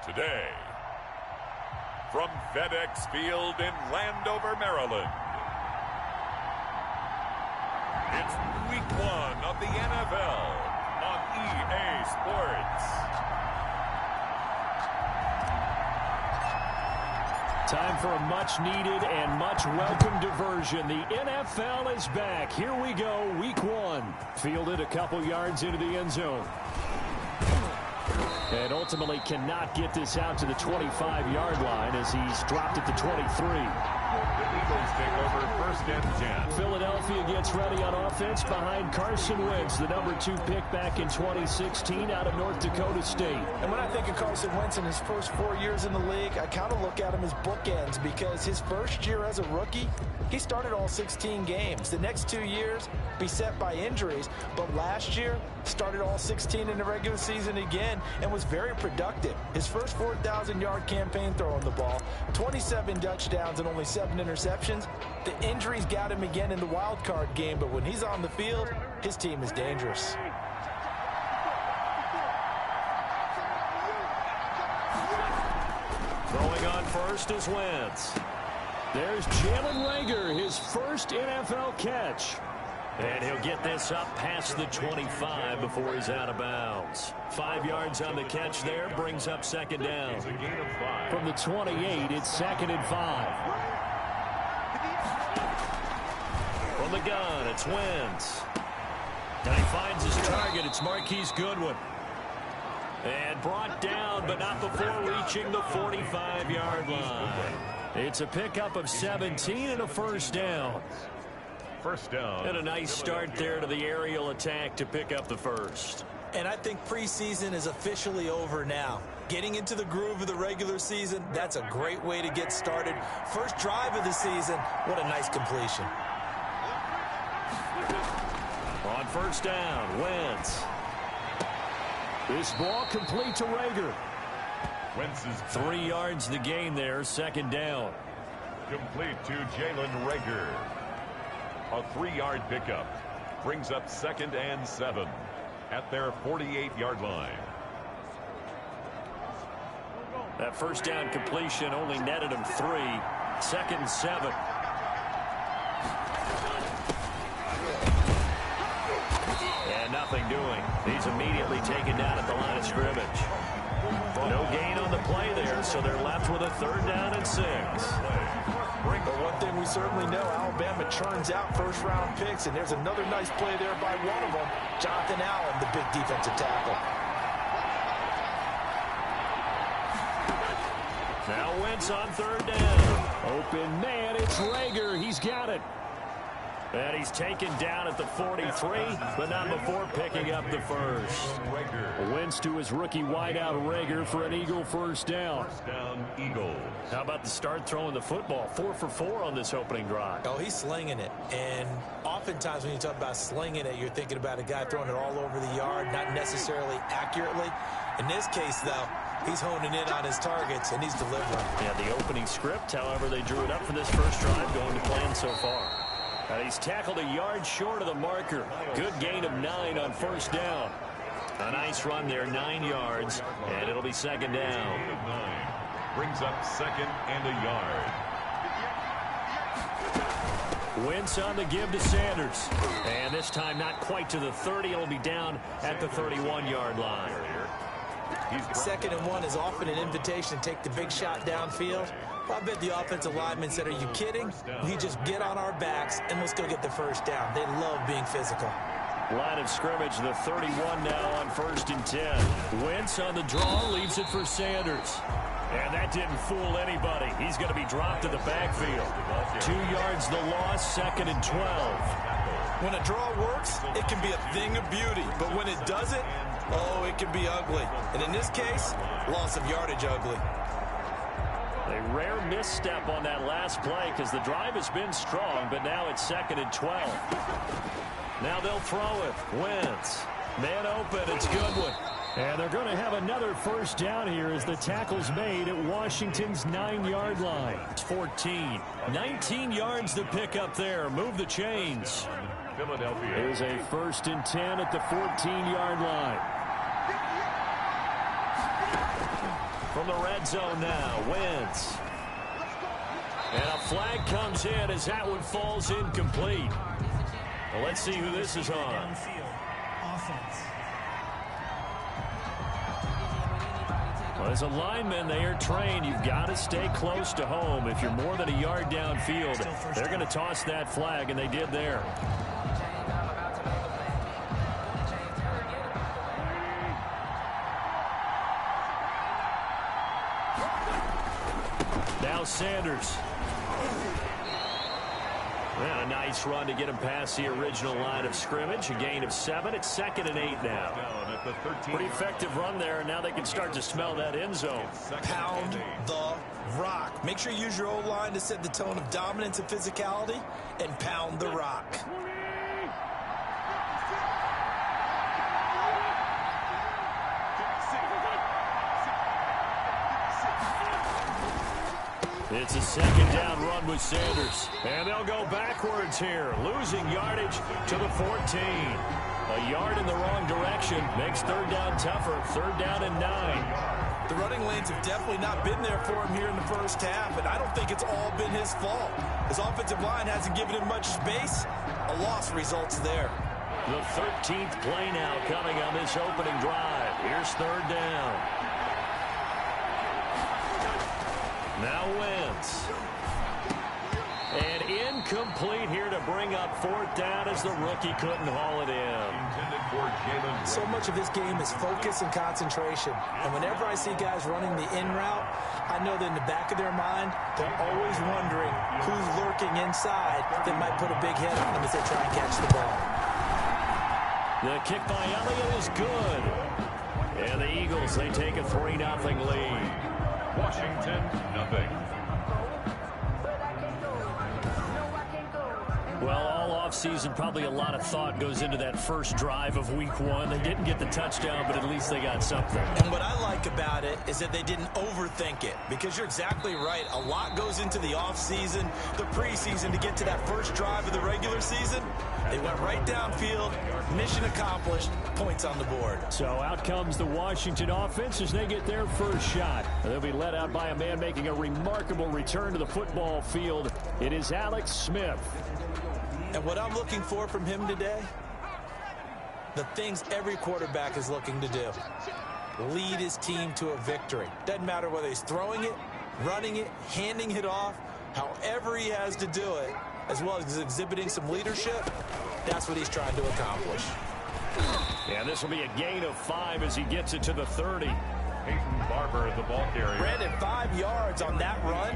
Today, from FedEx Field in Landover, Maryland, it's Week 1 of the NFL on EA Sports. Time for a much-needed and much-welcome diversion. The NFL is back. Here we go, Week 1. Fielded a couple yards into the end zone. And ultimately cannot get this out to the 25-yard line as he's dropped at the 23. The Eagles take over 1st and 10. Philadelphia gets ready on offense behind Carson Wentz, the number 2 pick back in 2016 out of North Dakota State. And when I think of Carson Wentz in his first 4 years in the league, I kind of look at him as bookends because his first year as a rookie, he started all 16 games. The next 2 years, beset by injuries, but last year, started all 16 in the regular season again and was very productive. His first 4,000-yard campaign throwing the ball, 27 touchdowns and only 7 interceptions. The injuries got him again in the wild card game, but when he's on the field, his team is dangerous. Throwing on first is Wentz. There's Jalen Reagor, his first NFL catch. And he'll get this up past the 25 before he's out of bounds. 5 yards on the catch there, brings up 2nd down. From the 28, it's 2nd and 5. From the gun, it's Wentz. And he finds his target. It's Marquise Goodwin. And brought down, but not before reaching the 45-yard line. It's a pickup of 17 and a 1st down. 1st down. And a nice start there to the aerial attack to pick up the 1st. And I think preseason is officially over now. Getting into the groove of the regular season, that's a great way to get started. First drive of the season, what a nice completion. On 1st down, Wentz. This ball complete to Reagor. Wentz is 3 yards the gain there, 2nd down. complete to Jalen Reagor. A 3-yard pickup brings up 2nd and 7 at their 48-yard line. That 1st down completion only netted him 3. 2nd and 7. And nothing doing. He's immediately taken down at the line of scrimmage. No gain on the play there, so they're left with a 3rd down and 6. But one thing we certainly know, Alabama churns out first-round picks, and there's another nice play there by one of them, Jonathan Allen, the big defensive tackle. Now Wentz on 3rd down. Open man, it's Reagor. He's got it. And he's taken down at the 43, but not before picking up the 1st. Wentz to his rookie wideout Reagor for an Eagle 1st down. 1st down, Eagles. How about the start throwing the football? 4 for 4 on this opening drive. Oh, he's slinging it. And oftentimes when you talk about slinging it, you're thinking about a guy throwing it all over the yard, not necessarily accurately. In this case, though, he's honing in on his targets, and he's delivering. Yeah, the opening script, however, they drew it up for this first drive, going to plan so far. And he's tackled a yard short of the marker. Good gain of 9 on 1st down. A nice run there, 9 yards, and it'll be 2nd down. Brings up 2nd and a yard. Wentz on the give to Sanders. And this time not quite to the 30. It'll be down at the 31-yard line. 2nd and 1 is often an invitation to take the big shot downfield. I bet the offensive lineman said, are you kidding? We just get on our backs and let's go get the 1st down. They love being physical. Line of scrimmage, the 31 now on 1st and 10. Wentz on the draw, leaves it for Sanders. And that didn't fool anybody. He's going to be dropped to the backfield. 2 yards the loss, 2nd and 12. When a draw works, it can be a thing of beauty. But when it doesn't, oh, it can be ugly. And in this case, loss of yardage ugly. A rare misstep on that last play because the drive has been strong, but now it's 2nd and 12. Now they'll throw it. Wentz. Man open. It's Goodwin. And they're going to have another 1st down here as the tackle's made at Washington's 9-yard line. It's 14. 19 yards to pick up there. Move the chains. Philadelphia. Here's a 1st and 10 at the 14-yard line. From the red zone now. Wentz. And a flag comes in as that one falls incomplete. Well, let's see who this is on. Well, as a lineman, they are trained. You've got to stay close to home. If you're more than a yard downfield, they're going to toss that flag, and they did there. Now Sanders. And a nice run to get him past the original line of scrimmage. A gain of 7. It's 2nd and 8 now. Pretty effective run there, and now they can start to smell that end zone. Pound the rock. Make sure you use your O-line to set the tone of dominance and physicality, and pound the rock. It's a 2nd down run with Sanders. And they'll go backwards here, losing yardage to the 14. A yard in the wrong direction makes 3rd down tougher. 3rd down and 9. The running lanes have definitely not been there for him here in the first half, and I don't think it's all been his fault. His offensive line hasn't given him much space. A loss results there. The 13th play now coming on this opening drive. Here's 3rd down. Now Wentz. And incomplete here to bring up 4th down as the rookie couldn't haul it in. So much of this game is focus and concentration. And whenever I see guys running the in route, I know that in the back of their mind, they're always wondering who's lurking inside that might put a big hit on them as they try and catch the ball. The kick by Elliott is good. And the Eagles, they take a 3-0 lead. Washington, nothing. Well, all offseason, probably a lot of thought goes into that first drive of week 1. They didn't get the touchdown, but at least they got something. And what I like about it is that they didn't overthink it, because you're exactly right. A lot goes into the offseason, the preseason to get to that first drive of the regular season. They went right downfield, mission accomplished, points on the board. So out comes the Washington offense as they get their first shot. They'll be led out by a man making a remarkable return to the football field. It is Alex Smith. And what I'm looking for from him today, the things every quarterback is looking to do. Lead his team to a victory. Doesn't matter whether he's throwing it, running it, handing it off, however he has to do it, as well as exhibiting some leadership, that's what he's trying to accomplish. And this will be a gain of 5 as he gets it to the 30. Peyton Barber, the ball carrier. Brandon, 5 yards on that run.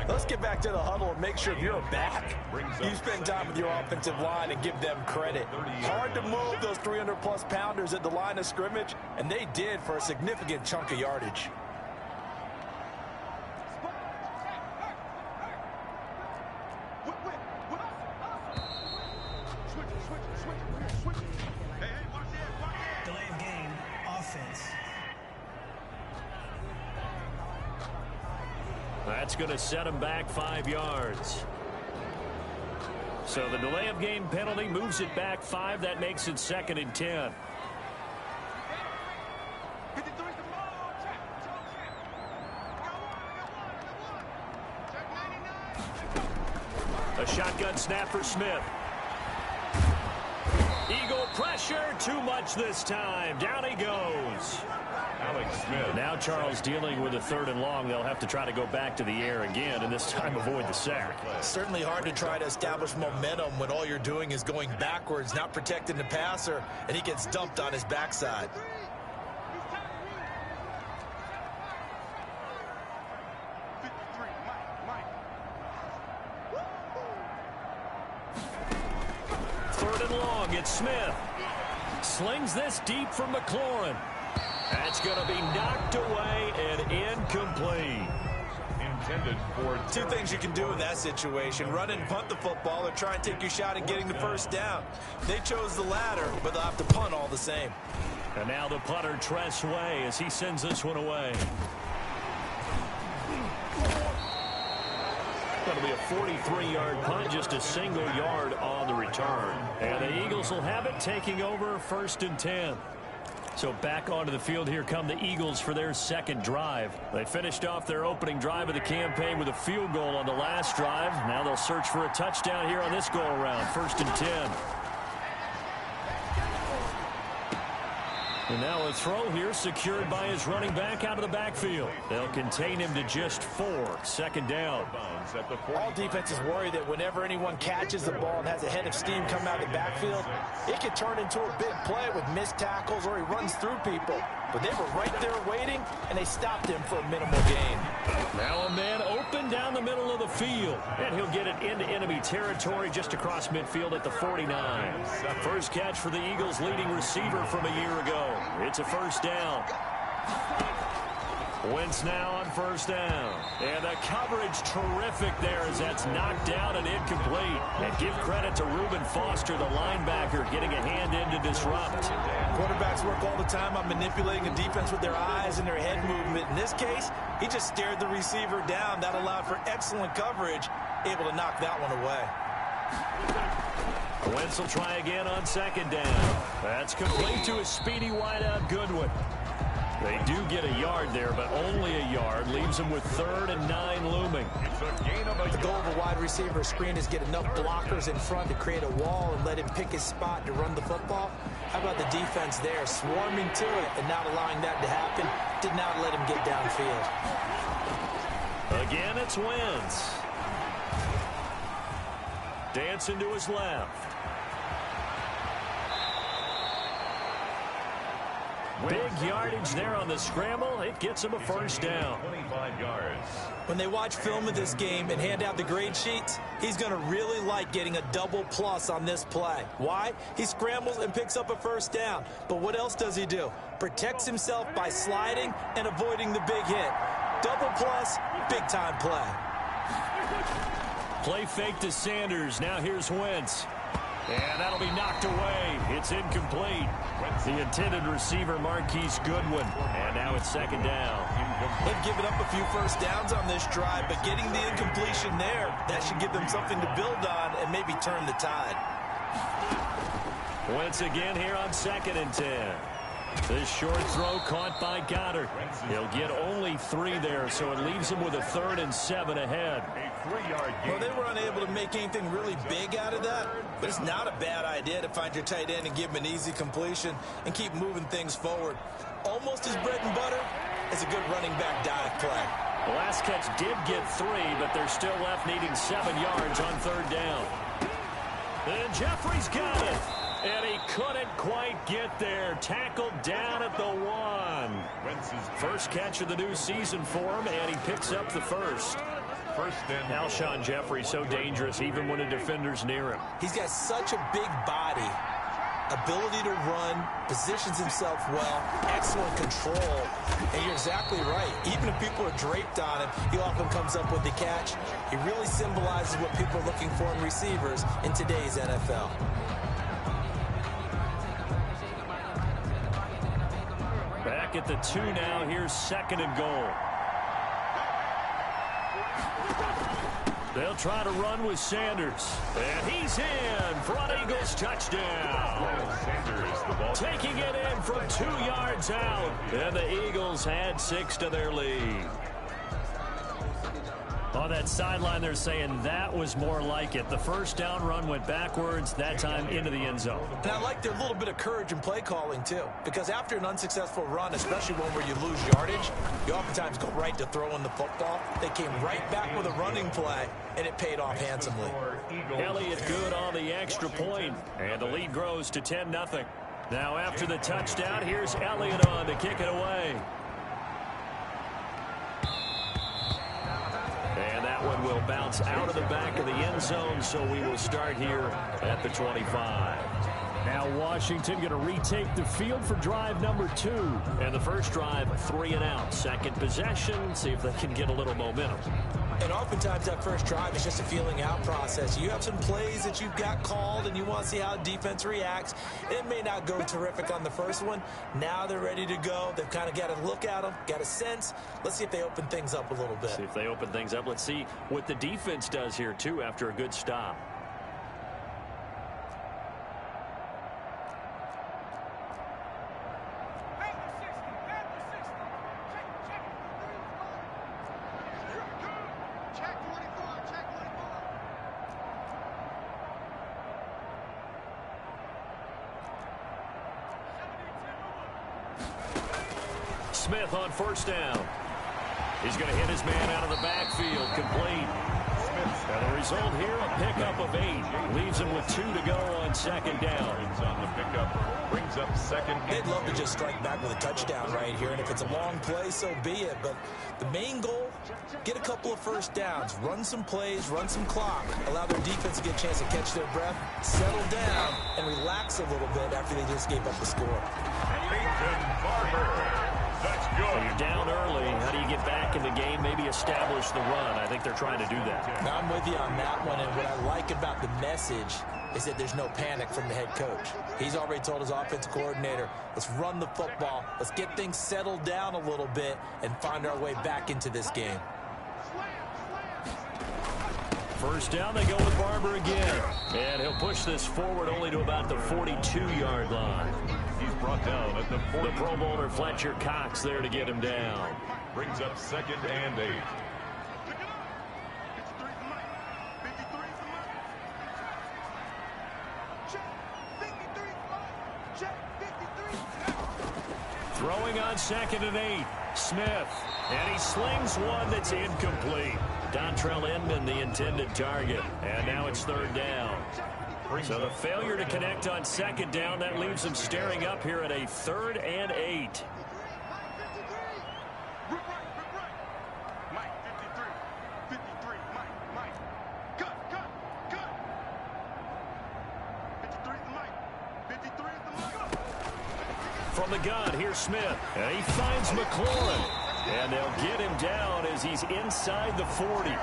Let's get back to the huddle and make sure you're back. You spend time with your offensive line and give them credit. Hard to move those 300-plus pounders at the line of scrimmage, and they did for a significant chunk of yardage. Delay of game, offense. That's going to set him back 5 yards. So the delay of game penalty moves it back 5. That makes it 2nd and 10. A shotgun snap for Smith. Eagle pressure, too much this time. Down he goes. Alex Smith. Now Charles dealing with a 3rd and long. They'll have to try to go back to the air again, and this time avoid the sack. Certainly hard to try to establish momentum when all you're doing is going backwards, not protecting the passer, and he gets dumped on his backside. It's Smith. Slings this deep from McLaurin. That's going to be knocked away and incomplete. Intended for two things you can do in that situation: run and punt the football, or try and take your shot at getting the first down. They chose the latter, but they'll have to punt all the same. And now the punter, Tress Way, as he sends this one away. Going to be a 43-yard punt, just a single yard on the return. And the Eagles will have it, taking over 1st and 10. So back onto the field here come the Eagles for their second drive. They finished off their opening drive of the campaign with a field goal on the last drive. Now they'll search for a touchdown here on this go-around. 1st and 10. And now a throw here secured by his running back out of the backfield. They'll contain him to just 4. 2nd down. All defenses worry that whenever anyone catches the ball and has a head of steam come out of the backfield, it could turn into a big play with missed tackles or he runs through people. But they were right there waiting, and they stopped him for a minimal gain. Now a man open down the middle of the field. And he'll get it into enemy territory just across midfield at the 49. First catch for the Eagles' leading receiver from a year ago. It's a 1st down. Wentz now on 1st down. And the coverage terrific there as that's knocked down and incomplete. And give credit to Reuben Foster, the linebacker, getting a hand in to disrupt. Quarterbacks work all the time on manipulating a defense with their eyes and their head movement. In this case, he just stared the receiver down. That allowed for excellent coverage, able to knock that one away. Wentz will try again on 2nd down. That's complete to a speedy wideout Goodwin. They do get a yard there, but only a yard. Leaves them with 3rd and 9 looming. The goal of a wide receiver screen is get enough blockers in front to create a wall and let him pick his spot to run the football. How about the defense there, swarming to it and not allowing that to happen? Did not let him get downfield. Again, it's Wentz. Dancing to his left. Big yardage there on the scramble. It gets him a 1st down. 25 yards. When they watch film of this game and hand out the grade sheets, he's going to really like getting a double plus on this play. Why? He scrambles and picks up a 1st down. But what else does he do? Protects himself by sliding and avoiding the big hit. Double plus, big time play. Play fake to Sanders. Now here's Wentz. And that'll be knocked away. It's incomplete. The intended receiver, Marquise Goodwin. And now it's 2nd down. They've given up a few 1st downs on this drive, but getting the incompletion there, that should give them something to build on and maybe turn the tide. Wentz again here on 2nd and 10. This short throw caught by Goddard. He'll get only 3 there, so it leaves him with a 3rd and 7 ahead. Well, they were unable to make anything really big out of that, but it's not a bad idea to find your tight end and give him an easy completion and keep moving things forward. Almost his bread and butter. It's a good running back dive play. The last catch did get 3, but they're still left needing 7 yards on 3rd down. And Jeffrey's got it. And he couldn't quite get there. Tackled down at the 1. First catch of the new season for him, and he picks up the 1st. Alshon Jeffrey so dangerous even when a defender's near him. He's got such a big body, ability to run, positions himself well, excellent control. And you're exactly right. Even if people are draped on him, he often comes up with the catch. He really symbolizes what people are looking for in receivers in today's NFL. Back at the 2 now. Here's 2nd and goal. They'll try to run with Sanders. And he's in for an Eagles touchdown. Taking it in from 2 yards out. And the Eagles had 6 to their lead. On that sideline, they're saying that was more like it. The 1st down run went backwards, that time into the end zone. And I like their little bit of courage in play calling, too. Because after an unsuccessful run, especially one where you lose yardage, you oftentimes go right to throwing the football. They came right back with a running play, and it paid off handsomely. Elliott good on the extra point, and the lead grows to 10-0. Now after the touchdown, here's Elliott on to kick it away. And that one will bounce out of the back of the end zone, so we will start here at the 25. Now Washington going to retake the field for drive number 2. And the first drive, 3 and out. Second possession, see if they can get a little momentum. And oftentimes that first drive is just a feeling out process. You have some plays that you've got called and you want to see how defense reacts. It may not go terrific on the first one. Now they're ready to go. They've kind of got to look at them, got a sense. Let's see if they open things up a little bit. See if they open things up. Let's see what the defense does here, too, after a good stop. Smith on first down. He's going to hit his man out of the backfield. Complete. And the result here, a pickup of 8. Leaves him with 2 to go on second down. On the pickup, brings up second. They'd love to just strike back with a touchdown right here, and if it's a long play, so be it. But the main goal, get a couple of first downs, run some plays, run some clock, allow their defense to get a chance to catch their breath, settle down, and relax a little bit after they just gave up the score. Peyton Barber. That's good. When you're down early, how do you get back in the game, maybe establish the run? I think they're trying to do that. Now, I'm with you on that one, and what I like about the message is that there's no panic from the head coach. He's already told his offensive coordinator, let's run the football, let's get things settled down a little bit and find our way back into this game. First down, they go with Barber again. And he'll push this forward only to about the 42-yard line. He's brought down at the 40. The Pro Bowler Fletcher Cox there to get him down. Brings up second and 8. Throwing on second and 8. Smith. And he slings one that's incomplete. Dontrell Inman, the intended target. And now it's third down. So the failure to connect on second down, that leaves them staring up here at a 3rd and 8. From the gun, here's Smith. And he finds McLaurin. And they'll get him down as he's inside the 40.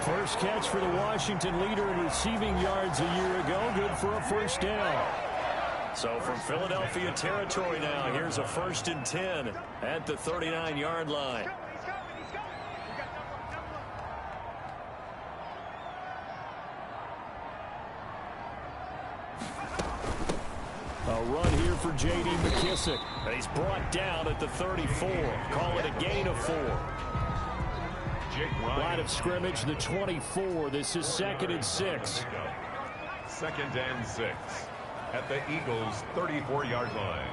First catch for the Washington leader in receiving yards a year ago. Good for a first down. So from Philadelphia territory now, here's a 1st and 10 at the 39-yard line. A run here for J.D. McKissick. And he's brought down at the 34. Call it a gain of 4. Line of scrimmage, the 24. This is 2nd and 6. 2nd and 6 at the Eagles' 34-yard line.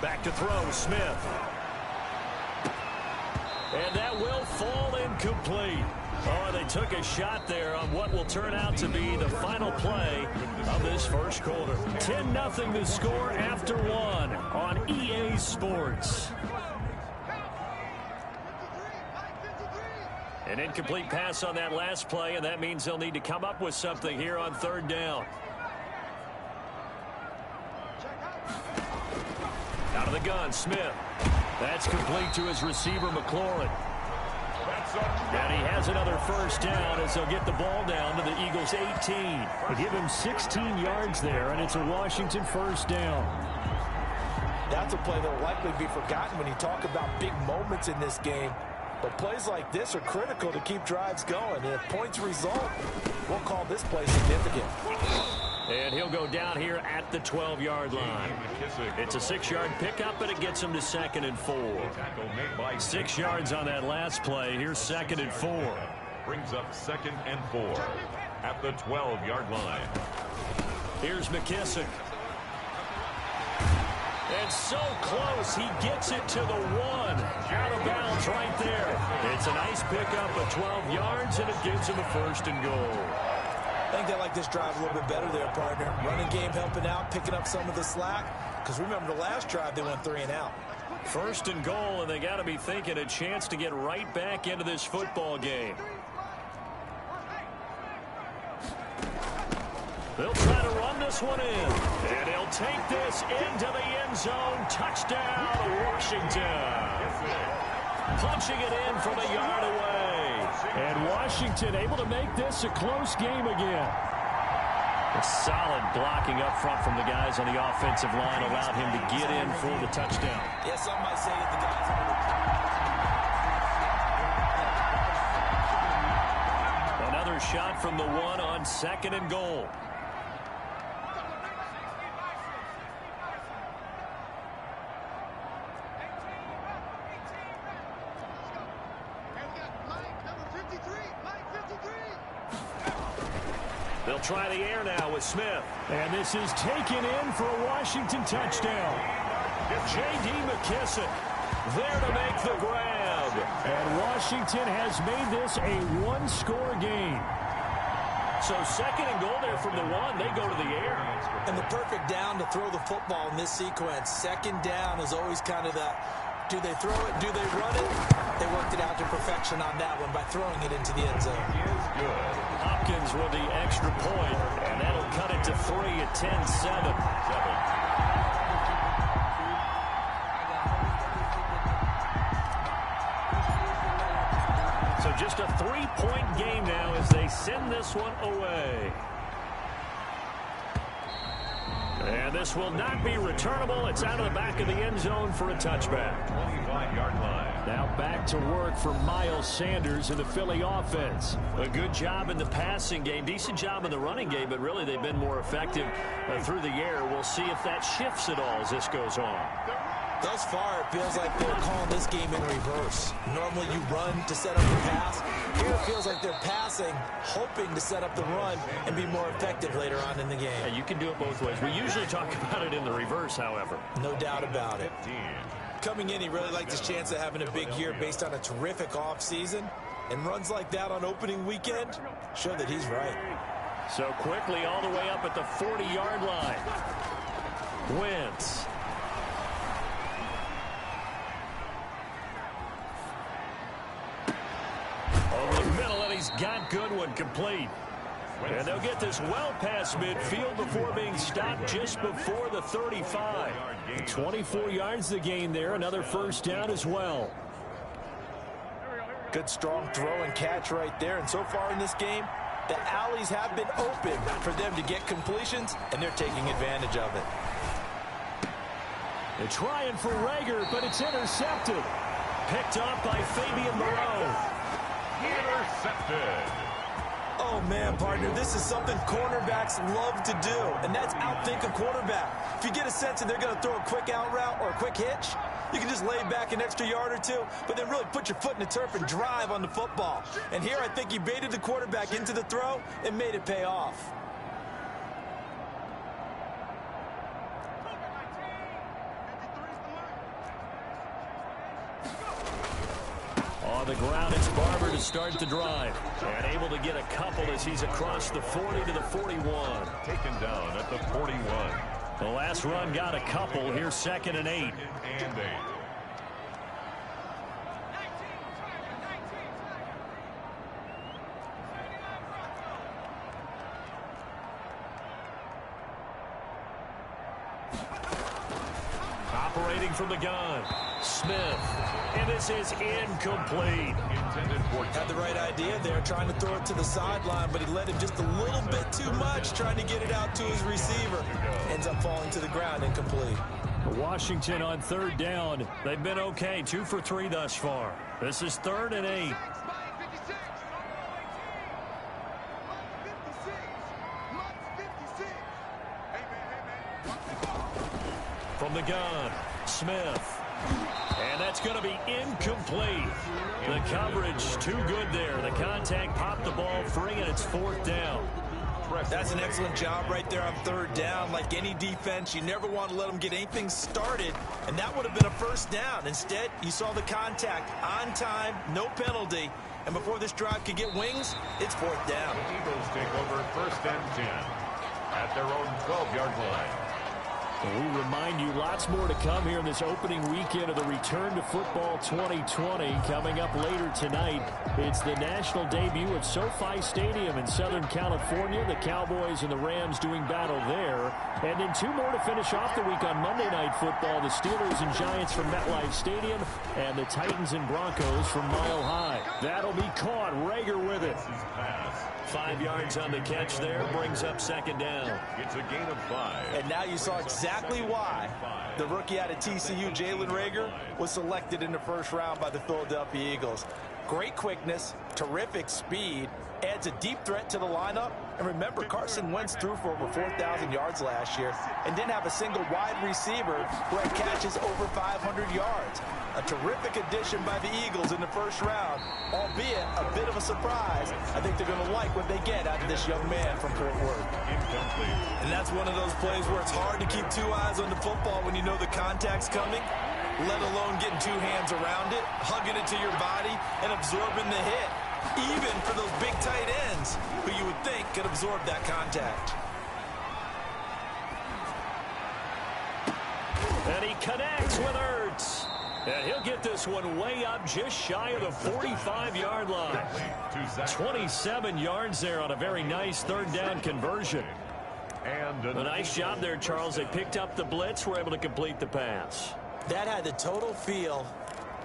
Back to throw, Smith. And that will fall incomplete. Oh, they took a shot there on what will turn out to be the final play of this first quarter. 10-0 the score after 1 on EA Sports. An incomplete pass on that last play, and that means they'll need to come up with something here on 3rd down. Out of the gun, Smith. That's complete to his receiver, McLaurin. And he has another first down as they'll get the ball down to the Eagles' 18. They give him 16 yards there, and it's a Washington first down. That's a play that will likely be forgotten when you talk about big moments in this game. But plays like this are critical to keep drives going. And if points result, we'll call this play significant. And he'll go down here at the 12-yard line. It's a 6-yard pickup, and it gets him to 2nd and 4. 6 yards on that last play. Here's 2nd and 4. Brings up 2nd and 4 at the 12-yard line. Here's McKissick. And so close, he gets it to the 1. Out of bounds right there. It's a nice pickup of 12 yards, and it gives him a 1st and goal. I think they like this drive a little bit better there, partner. Running game helping out, picking up some of the slack. Because remember, the last drive, they went 3 and out. 1st and goal, and they got to be thinking a chance to get right back into this football game. They'll try to run this one in. And he'll take this into the end zone. Touchdown, Washington. Punching it in from a yard away. And Washington able to make this a close game again. A solid blocking up front from the guys on the offensive line allowed him to get in for the touchdown. Yeah, some might say that the guys on the... Another shot from the 1 on 2nd and goal. They'll try the air now with Smith. And this is taken in for a Washington touchdown. J.D. McKissic there to make the grab. And Washington has made this a one-score game. So second and goal there from the one. They go to the air. And the perfect down to throw the football in this sequence. Second down is always kind of the, do they throw it, do they run it? They worked it out to perfection on that one by throwing it into the end zone. Hopkins with the extra point, and that'll cut it to 3 at 10-7. So just a 3-point game now as they send this one away. And this will not be returnable. It's out of the back of the end zone for a touchback. 25-yard line. Now back to work for Miles Sanders in the Philly offense. A good job in the passing game. Decent job in the running game, but really they've been more effective through the air. We'll see if that shifts at all as this goes on. Thus far, it feels like they're calling this game in reverse. Normally you run to set up the pass. Here it feels like they're passing, hoping to set up the run and be more effective later on in the game. Yeah, you can do it both ways. We usually talk about it in the reverse, however. No doubt about it. Coming in, he really liked his chance of having a big year based on a terrific offseason. And runs like that on opening weekend show that he's right. So quickly all the way up at the 40-yard line. Wentz. Over the middle, and he's got Goodwin complete. And they'll get this well past midfield before being stopped just before the 35. 24 yards the gain there. Another first down as well. Good strong throw and catch right there. And so far in this game, the alleys have been open for them to get completions, and they're taking advantage of it. They're trying for Reagor, but it's intercepted. Picked up by Fabian Moreau. Intercepted. Oh, man, partner, this is something cornerbacks love to do, and that's outthink a quarterback. If you get a sense that they're going to throw a quick out route or a quick hitch, you can just lay back an extra yard or two, but then really put your foot in the turf and drive on the football. And here I think he baited the quarterback into the throw and made it pay off. On the ground, it's Barber to start the drive. And able to get a couple as he's across the 40 to the 41. Taken down at the 41. The last run got a couple. Here's 2nd and 8. And 8. Operating from the gun, Smith. And this is incomplete. Had the right idea there, trying to throw it to the sideline, but he let him just a little bit too much, trying to get it out to his receiver. Ends up falling to the ground, incomplete. Washington on 3rd down. They've been okay, 2 for 3 thus far. This is 3rd and 8. From the gun, Smith. And that's going to be incomplete. The coverage too good there. The contact popped the ball free, and it's 4th down. That's an excellent job right there on 3rd down. Like any defense, you never want to let them get anything started, and that would have been a first down. Instead, you saw the contact on time, no penalty, and before this drive could get wings, it's 4th down. The Eagles take over 1st and 10 at their own 12-yard line. We remind you lots more to come here in this opening weekend of the Return to Football 2020. Coming up later tonight, it's the national debut at SoFi Stadium in Southern California. The Cowboys and the Rams doing battle there. And then 2 more to finish off the week on Monday Night Football. The Steelers and Giants from MetLife Stadium and the Titans and Broncos from Mile High. That'll be caught. Reagor with it. 5 yards on the catch there, brings up 2nd down. It's a gain of 5. And now you saw exactly why the rookie out of TCU, Jalen Reagor, was selected in the 1st round by the Philadelphia Eagles. Great quickness, terrific speed, adds a deep threat to the lineup. And remember, Carson Wentz threw for over 4,000 yards last year and didn't have a single wide receiver who had catches over 500 yards. A terrific addition by the Eagles in the first round, albeit a bit of a surprise. I think they're going to like what they get out of this young man from Fort Worth. Incomplete. And that's one of those plays where it's hard to keep two eyes on the football when you know the contact's coming, let alone getting two hands around it, hugging it to your body, and absorbing the hit. Even for those big tight ends who you would think could absorb that contact. And he connects with Ertz. And he'll get this one way up just shy of the 45-yard line. 27 yards there on a very nice third down conversion. And a nice job there, Charles. They picked up the blitz, were able to complete the pass. That had the total feel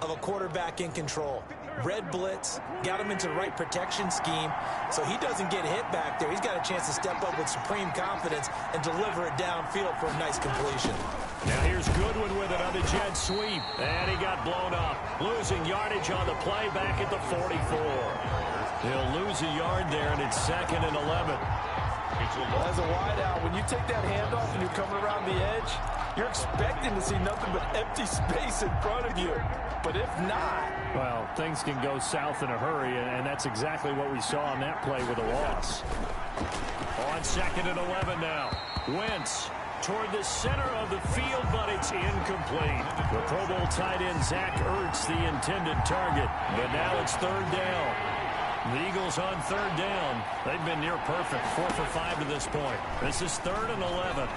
of a quarterback in control. Red blitz, got him into the right protection scheme, so he doesn't get hit back there. He's got a chance to step up with supreme confidence and deliver it downfield for a nice completion. Now here's Goodwin with it on the jet sweep, and he got blown up. Losing yardage on the play back at the 44. He'll lose a yard there, and it's 2nd and 11. As a wideout, when you take that handoff and you're coming around the edge, you're expecting to see nothing but empty space in front of you. But if not... Well, things can go south in a hurry, and that's exactly what we saw on that play with a loss. On 2nd and 11 now. Wentz toward the center of the field, but it's incomplete. The Pro Bowl tight end Zach Ertz, the intended target. But now it's 3rd down. The Eagles on 3rd down. They've been near perfect, 4 for 5 to this point. This is 3rd and 11.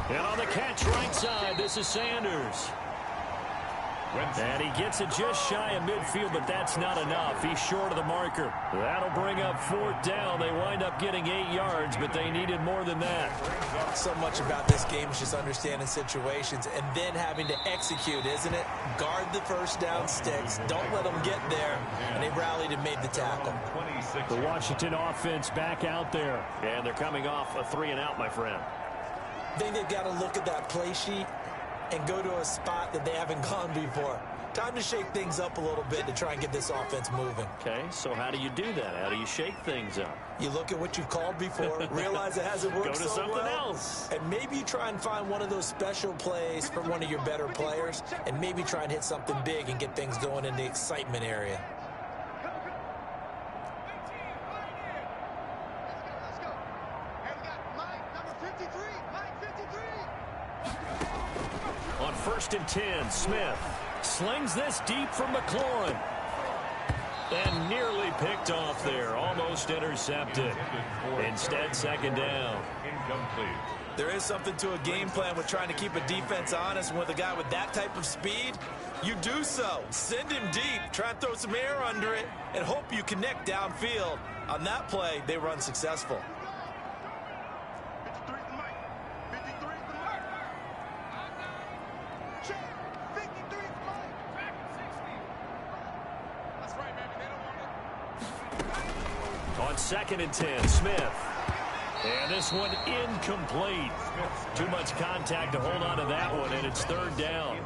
And on the catch right side, this is Sanders. And he gets it just shy of midfield, but that's not enough. He's short of the marker. That'll bring up 4th down. They wind up getting 8 yards, but they needed more than that. So much about this game is just understanding situations and then having to execute, isn't it? Guard the first down sticks. Don't let them get there. And they rallied and made the tackle. The Washington offense back out there. And they're coming off a 3-and-out, my friend. I think they've got to look at that play sheet and go to a spot that they haven't gone before. Time to shake things up a little bit to try and get this offense moving. Okay, so how do you do that? How do you shake things up? You look at what you've called before, realize it hasn't worked so well. Go to something else. And maybe you try and find one of those special plays from one of your better players, and maybe try and hit something big and get things going in the excitement area. On 1st and 10, Smith slings this deep from McLaurin. And nearly picked off there. Almost intercepted. Instead, 2nd down. Incomplete. There is something to a game plan with trying to keep a defense honest. And with a guy with that type of speed, you do so. Send him deep. Try and throw some air under it and hope you connect downfield. On that play, they were unsuccessful. On 2nd and 10, Smith. And this one incomplete. Too much contact to hold on to that one, and it's 3rd down.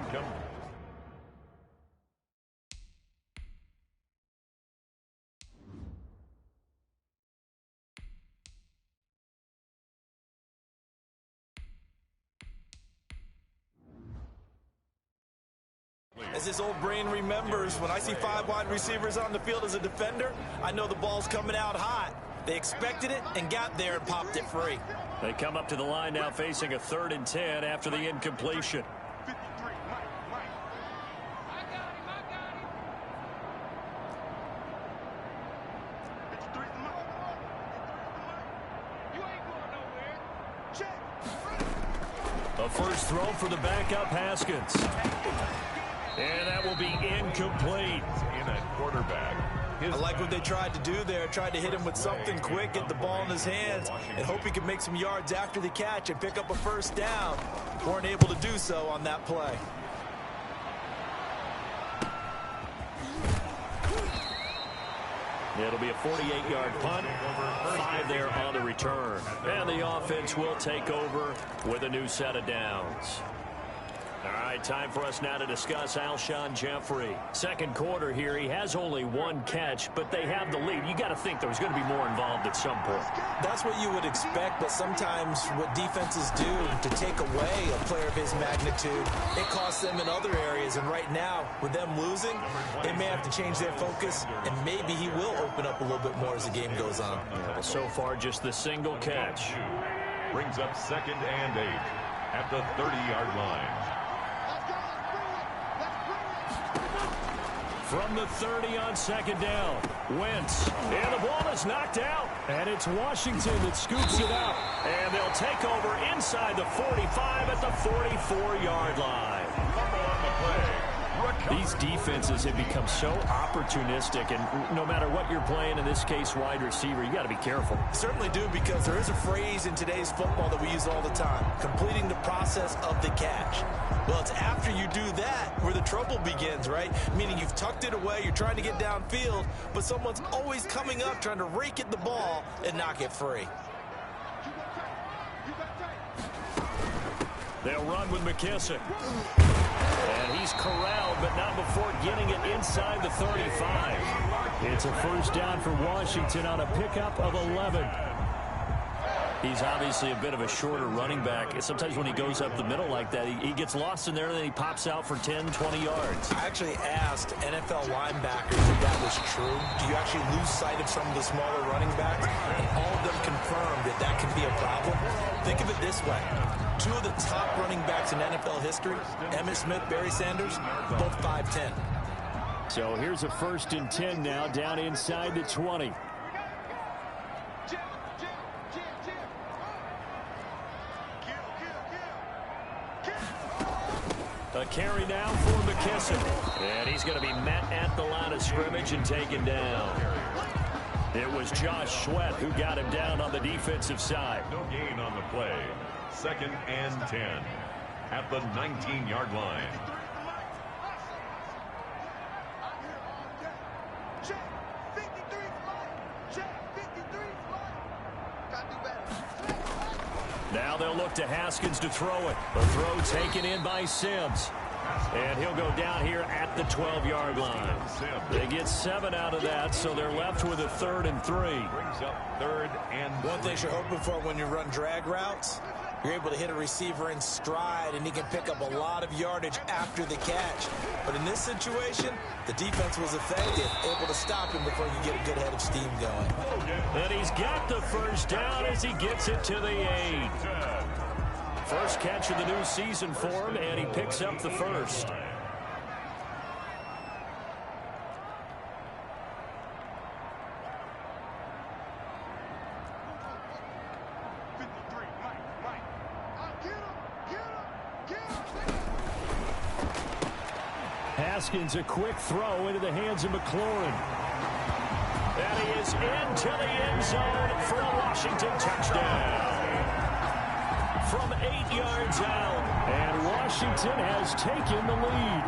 As this old brain remembers, when I see 5 wide receivers on the field as a defender, I know the ball's coming out hot. They expected it and got there and popped it free. They come up to the line now facing a 3rd and 10 after the incompletion. A first throw for the backup Haskins. And that will be incomplete. In a quarterback. I like what they tried to do there. Tried to hit him with something quick, get the ball in his hands, and hope he could make some yards after the catch and pick up a first down. Weren't able to do so on that play. It'll be a 48-yard punt. 5 there on the return. And the offense will take over with a new set of downs. All right, time for us now to discuss Alshon Jeffrey. Second quarter here, he has only one catch, but they have the lead. You got to think there's going to be more involved at some point. That's what you would expect, but sometimes what defenses do to take away a player of his magnitude, it costs them in other areas. And right now, with them losing, they may have to change their focus, and maybe he will open up a little bit more as the game goes on. Well, so far, just the single catch. Brings up 2nd and 8 at the 30-yard line. From the 30 on 2nd down, Wentz, and the ball is knocked out, and it's Washington that scoops it out, and they'll take over inside the 45 at the 44-yard line. These defenses have become so opportunistic, and no matter what you're playing, in this case wide receiver, you got to be careful. Certainly do, because there is a phrase in today's football that we use all the time, completing the process of the catch. Well, it's after you do that where the trouble begins, right? Meaning you've tucked it away, you're trying to get downfield, but someone's always coming up trying to rake at the ball and knock it free. They'll run with McKissick. And he's corralled, but not before getting it inside the 35. It's a first down for Washington on a pickup of 11. He's obviously a bit of a shorter running back. Sometimes when he goes up the middle like that, he gets lost in there, and then he pops out for 10, 20 yards. I actually asked NFL linebackers if that was true. Do you actually lose sight of some of the smaller running backs? And all of them confirmed that that can be a problem. Think of it this way. Two of the top running backs in NFL history, Emmitt Smith, Barry Sanders, both 5'10". So here's a 1st and 10 now, down inside the 20. A carry now for McKissick. And he's going to be met at the line of scrimmage and taken down. It was Josh Sweat who got him down on the defensive side. No gain on the play. 2nd and 10 at the 19-yard line. Now they'll look to Haskins to throw it. The throw taken in by Sims. And he'll go down here at the 12-yard line. They get 7 out of that, so they're left with a 3rd and 3. Brings up 3rd and 3. One thing you're hoping for when you run drag routes, you're able to hit a receiver in stride, and he can pick up a lot of yardage after the catch. But in this situation, the defense was effective, able to stop him before you get a good head of steam going. And he's got the first down as he gets it to the 8. First catch of the new season for him, and he picks up the first. Haskins, a quick throw into the hands of McLaurin. And he is into the end zone for a Washington touchdown. From 8 yards out, and Washington has taken the lead.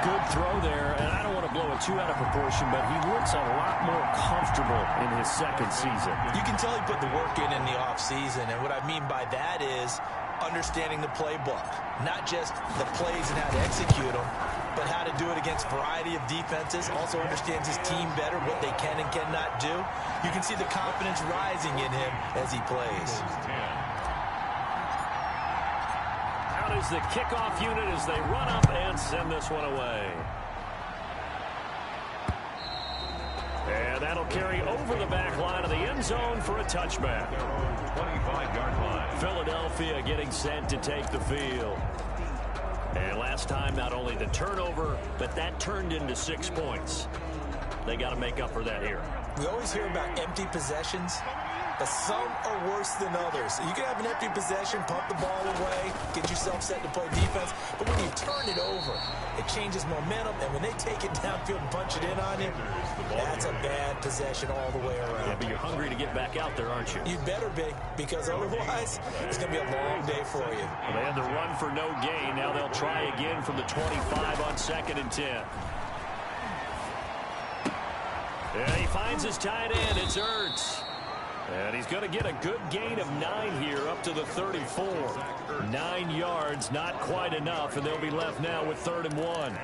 Good throw there, and I don't want to blow it too out of proportion, but he looks a lot more comfortable in his second season. You can tell he put the work in the offseason, and what I mean by that is understanding the playbook, not just the plays and how to execute them, but how to do it against a variety of defenses. Also understands his team better, what they can and cannot do. You can see the confidence rising in him as he plays. Out is the kickoff unit as they run up and send this one away. And that'll carry over the back line of the end zone for a touchback. 25-yard line. Philadelphia getting set to take the field. And last time, not only the turnover, but that turned into 6 points. They got to make up for that here. We always hear about empty possessions, but some are worse than others. You can have an empty possession, pump the ball away, get yourself set to play defense, but when you turn it over, it changes momentum, and when they take it downfield and punch it in on you, that's a bad possession all the way around. Yeah, but you're hungry to get back out there, aren't you? You better be, because otherwise, it's going to be a long day for you. Well, they had the run for no gain. Now they'll try again from the 25 on 2nd and 10. Yeah, he finds his tight end. It's Ertz. And he's going to get a good gain of 9 here up to the 34. 9 yards, not quite enough, and they'll be left now with 3rd and 1.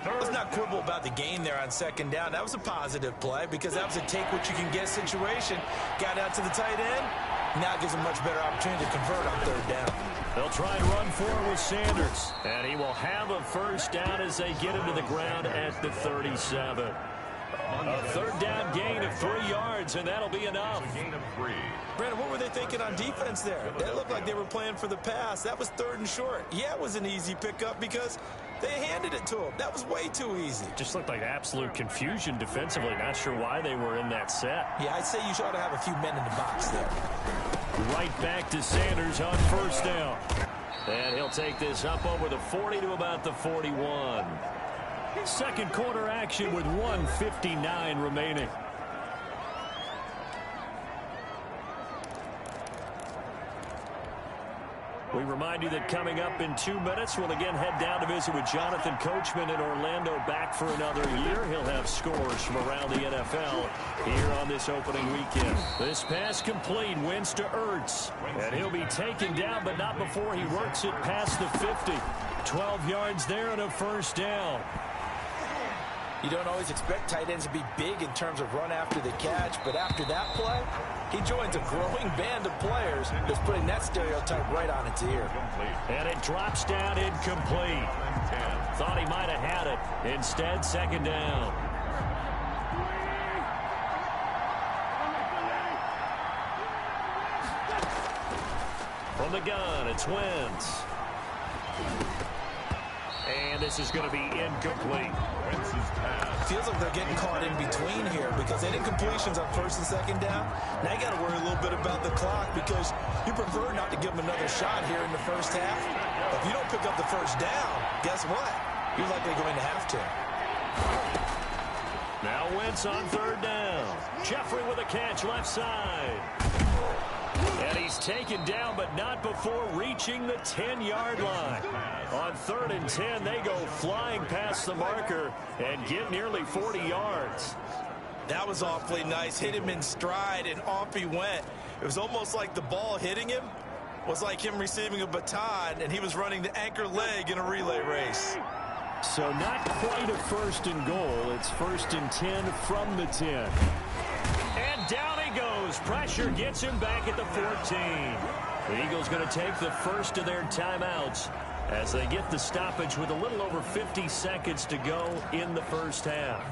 Let's not quibble about the gain there on 2nd down. That was a positive play because that was a take-what-you-can-get situation. Got out to the tight end. Now it gives him a much better opportunity to convert on 3rd down. They'll try and run forward with Sanders. And he will have a 1st down as they get him to the ground at the 37. A 3rd down gain of 3 yards, and that'll be enough. Gain of 3. Brandon, what were they thinking on defense there? That looked like they were playing for the pass. That was 3rd and short. Yeah, it was an easy pickup because they handed it to him. That was way too easy. Just looked like absolute confusion defensively. Not sure why they were in that set. Yeah, I'd say you ought to have a few men in the box there. Right back to Sanders on 1st down. And he'll take this up over the 40 to about the 41. 2nd quarter action with 1:59 remaining. We remind you that coming up in 2 minutes, we'll again head down to visit with Jonathan Coachman in Orlando, back for another year. He'll have scores from around the NFL here on this opening weekend. This pass complete, Wentz to Ertz. And he'll be taken down, but not before he works it past the 50. 12 yards there and a 1st down. You don't always expect tight ends to be big in terms of run after the catch, but after that play, he joins a growing band of players that's putting that stereotype right on its ear. And it drops down incomplete. Thought he might have had it. Instead, 2nd down. From the gun, it's Wentz. And this is going to be incomplete. Wentz's pass. Feels like they're getting caught in between here because they did incompletions on 1st and 2nd down. Now you got to worry a little bit about the clock because you prefer not to give them another shot here in the 1st half. But if you don't pick up the 1st down, guess what? You're likely going to have to. Now Wentz on 3rd down. Jeffrey with a catch left side. And he's taken down, but not before reaching the 10-yard line. On 3rd and 10, they go flying past the marker and get nearly 40 yards. That was awfully nice. Hit him in stride, and off he went. It was almost like the ball hitting him was like him receiving a baton, and he was running the anchor leg in a relay race. So not quite a 1st and goal. It's 1st and 10 from the 10. And down he goes. Pressure gets him back at the 14. The Eagles going to take the first of their timeouts as they get the stoppage with a little over 50 seconds to go in the 1st half.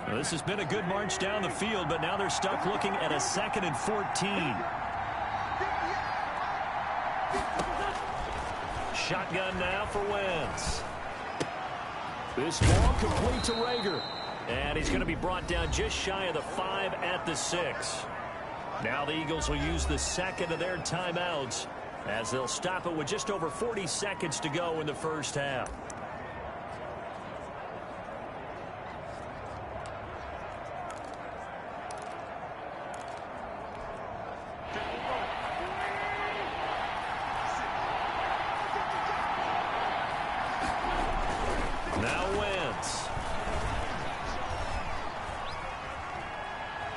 Well, this has been a good march down the field, but now they're stuck looking at a 2nd and 14. Shotgun now for Wentz. This ball complete to Reagor. And he's going to be brought down just shy of the 5 at the 6. Now the Eagles will use the 2nd of their timeouts as they'll stop it with just over 40 seconds to go in the 1st half. Now Wentz.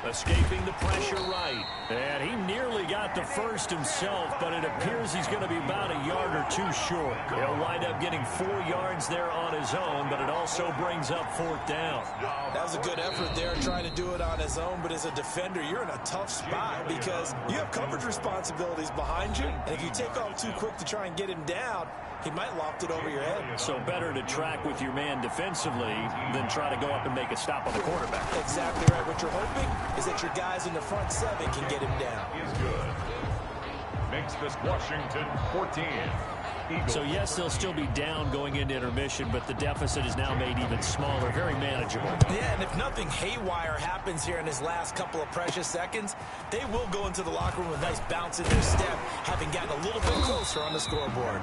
Escaping the pressure right. And he nearly got the 1st himself, but it appears he's going to be about a yard or 2 short. He'll wind up getting 4 yards there on his own, but it also brings up 4th down. That was a good effort there trying to do it on his own, but as a defender, you're in a tough spot because you have coverage responsibilities behind you, and if you take off too quick to try and get him down, he might loft it over your head. So better to track with your man defensively than try to go up and make a stop on the quarterback. Exactly right. What you're hoping is that your guys in the front 7 can get him down. Is good. Makes this Washington 14. Eagles. So yes, they'll still be down going into intermission, but the deficit is now made even smaller, very manageable. Yeah, and if nothing haywire happens here in his last couple of precious seconds, they will go into the locker room with a nice bounce in their step, having gotten a little bit closer on the scoreboard.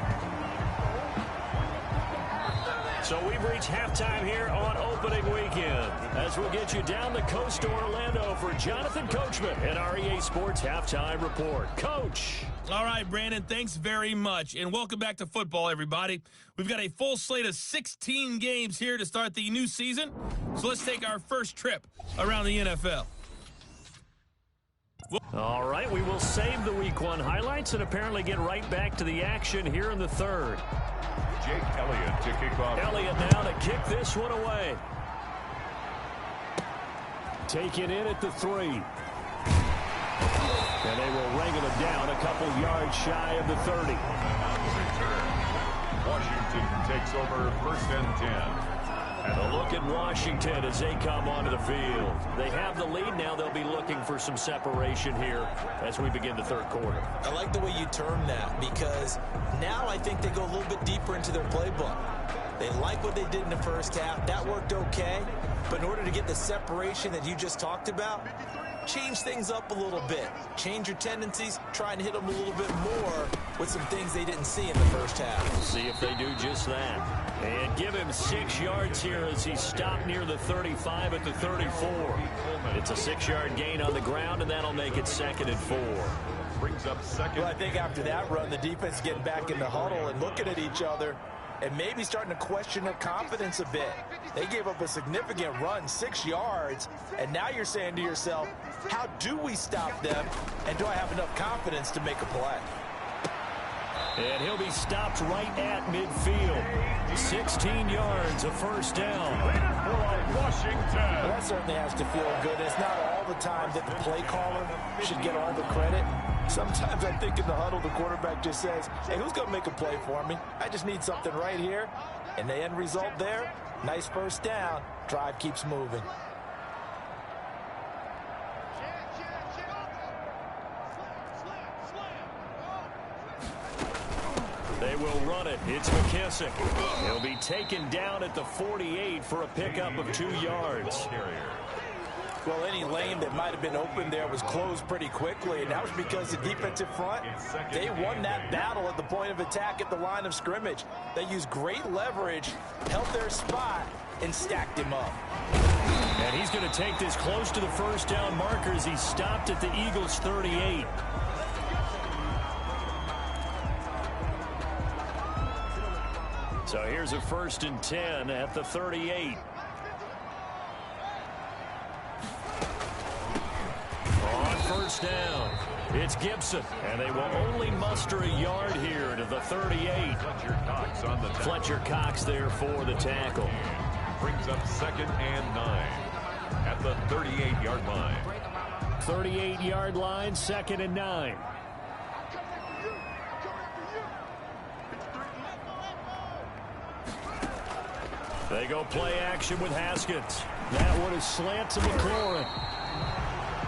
So we've reached halftime here on opening weekend as we'll get you down the coast to Orlando for Jonathan Coachman and our EA Sports Halftime Report. Coach. All right, Brandon, thanks very much. And welcome back to football, everybody. We've got a full slate of 16 games here to start the new season. So let's take our first trip around the NFL. All right, we will save the Week 1 highlights and apparently get right back to the action here in the third. Jake Elliott to kick off. Elliott now to kick this one away. Taken in at the 3. And they will wrangle it down a couple yards shy of the 30. Washington takes over 1st and 10. And a look at Washington as they come onto the field. They have the lead now. They'll be looking for some separation here as we begin the third quarter. I like the way you term that because now I think they go a little bit deeper into their playbook. They like what they did in the first half. That worked okay. But in order to get the separation that you just talked about, change things up a little bit. Change your tendencies. Try and hit them a little bit more with some things they didn't see in the first half. See if they do just that. And give him 6 yards here as he stopped near the 35 at the 34. It's a 6-yard gain on the ground, and that'll make it 2nd and 4. Brings up second. Well, I think after that run, the defense getting back in the huddle and looking at each other and maybe starting to question their confidence a bit. They gave up a significant run, 6 yards, and now you're saying to yourself, how do we stop them, and do I have enough confidence to make a play? And he'll be stopped right at midfield. 16 yards, a first down. Washington. Well, that certainly has to feel good. It's not all the time that the play caller should get all the credit. Sometimes I think in the huddle, the quarterback just says, hey, who's going to make a play for me? I just need something right here. And the end result there, nice first down. Drive keeps moving. They will run it. It's McKissick. He'll be taken down at the 48 for a pickup of 2 yards. Well, any lane that might have been open there was closed pretty quickly, and that was because the defensive front, they won that battle at the point of attack at the line of scrimmage. They used great leverage, held their spot, and stacked him up. And he's going to take this close to the first down marker as he stopped at the Eagles' 38. So here's a 1st and 10 at the 38. On first down, it's Gibson. And they will only muster a yard here to the 38. Fletcher Cox there for the tackle. Brings up 2nd and 9 at the 38-yard line. 38-yard line, 2nd and 9. They go play action with Haskins. That one is slant to McLaurin.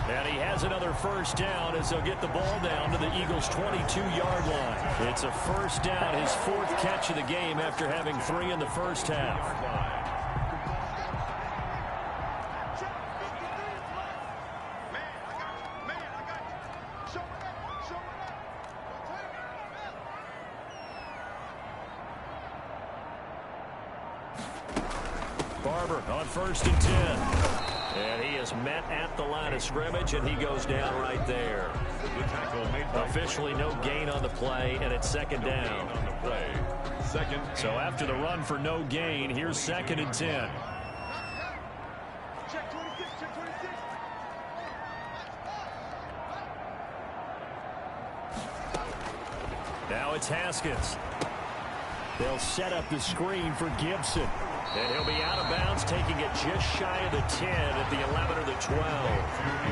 And he has another first down as they'll get the ball down to the Eagles' 22-yard line. It's a first down, his 4th catch of the game after having 3 in the first half. Barber on 1st and 10. And he is met at the line of scrimmage, and he goes down right there. Officially no gain on the play, and it's 2nd down. So after the run for no gain, here's 2nd and 10. Now it's Haskins. They'll set up the screen for Gibson. And he'll be out of bounds, taking it just shy of the 10 at the 11 or the 12.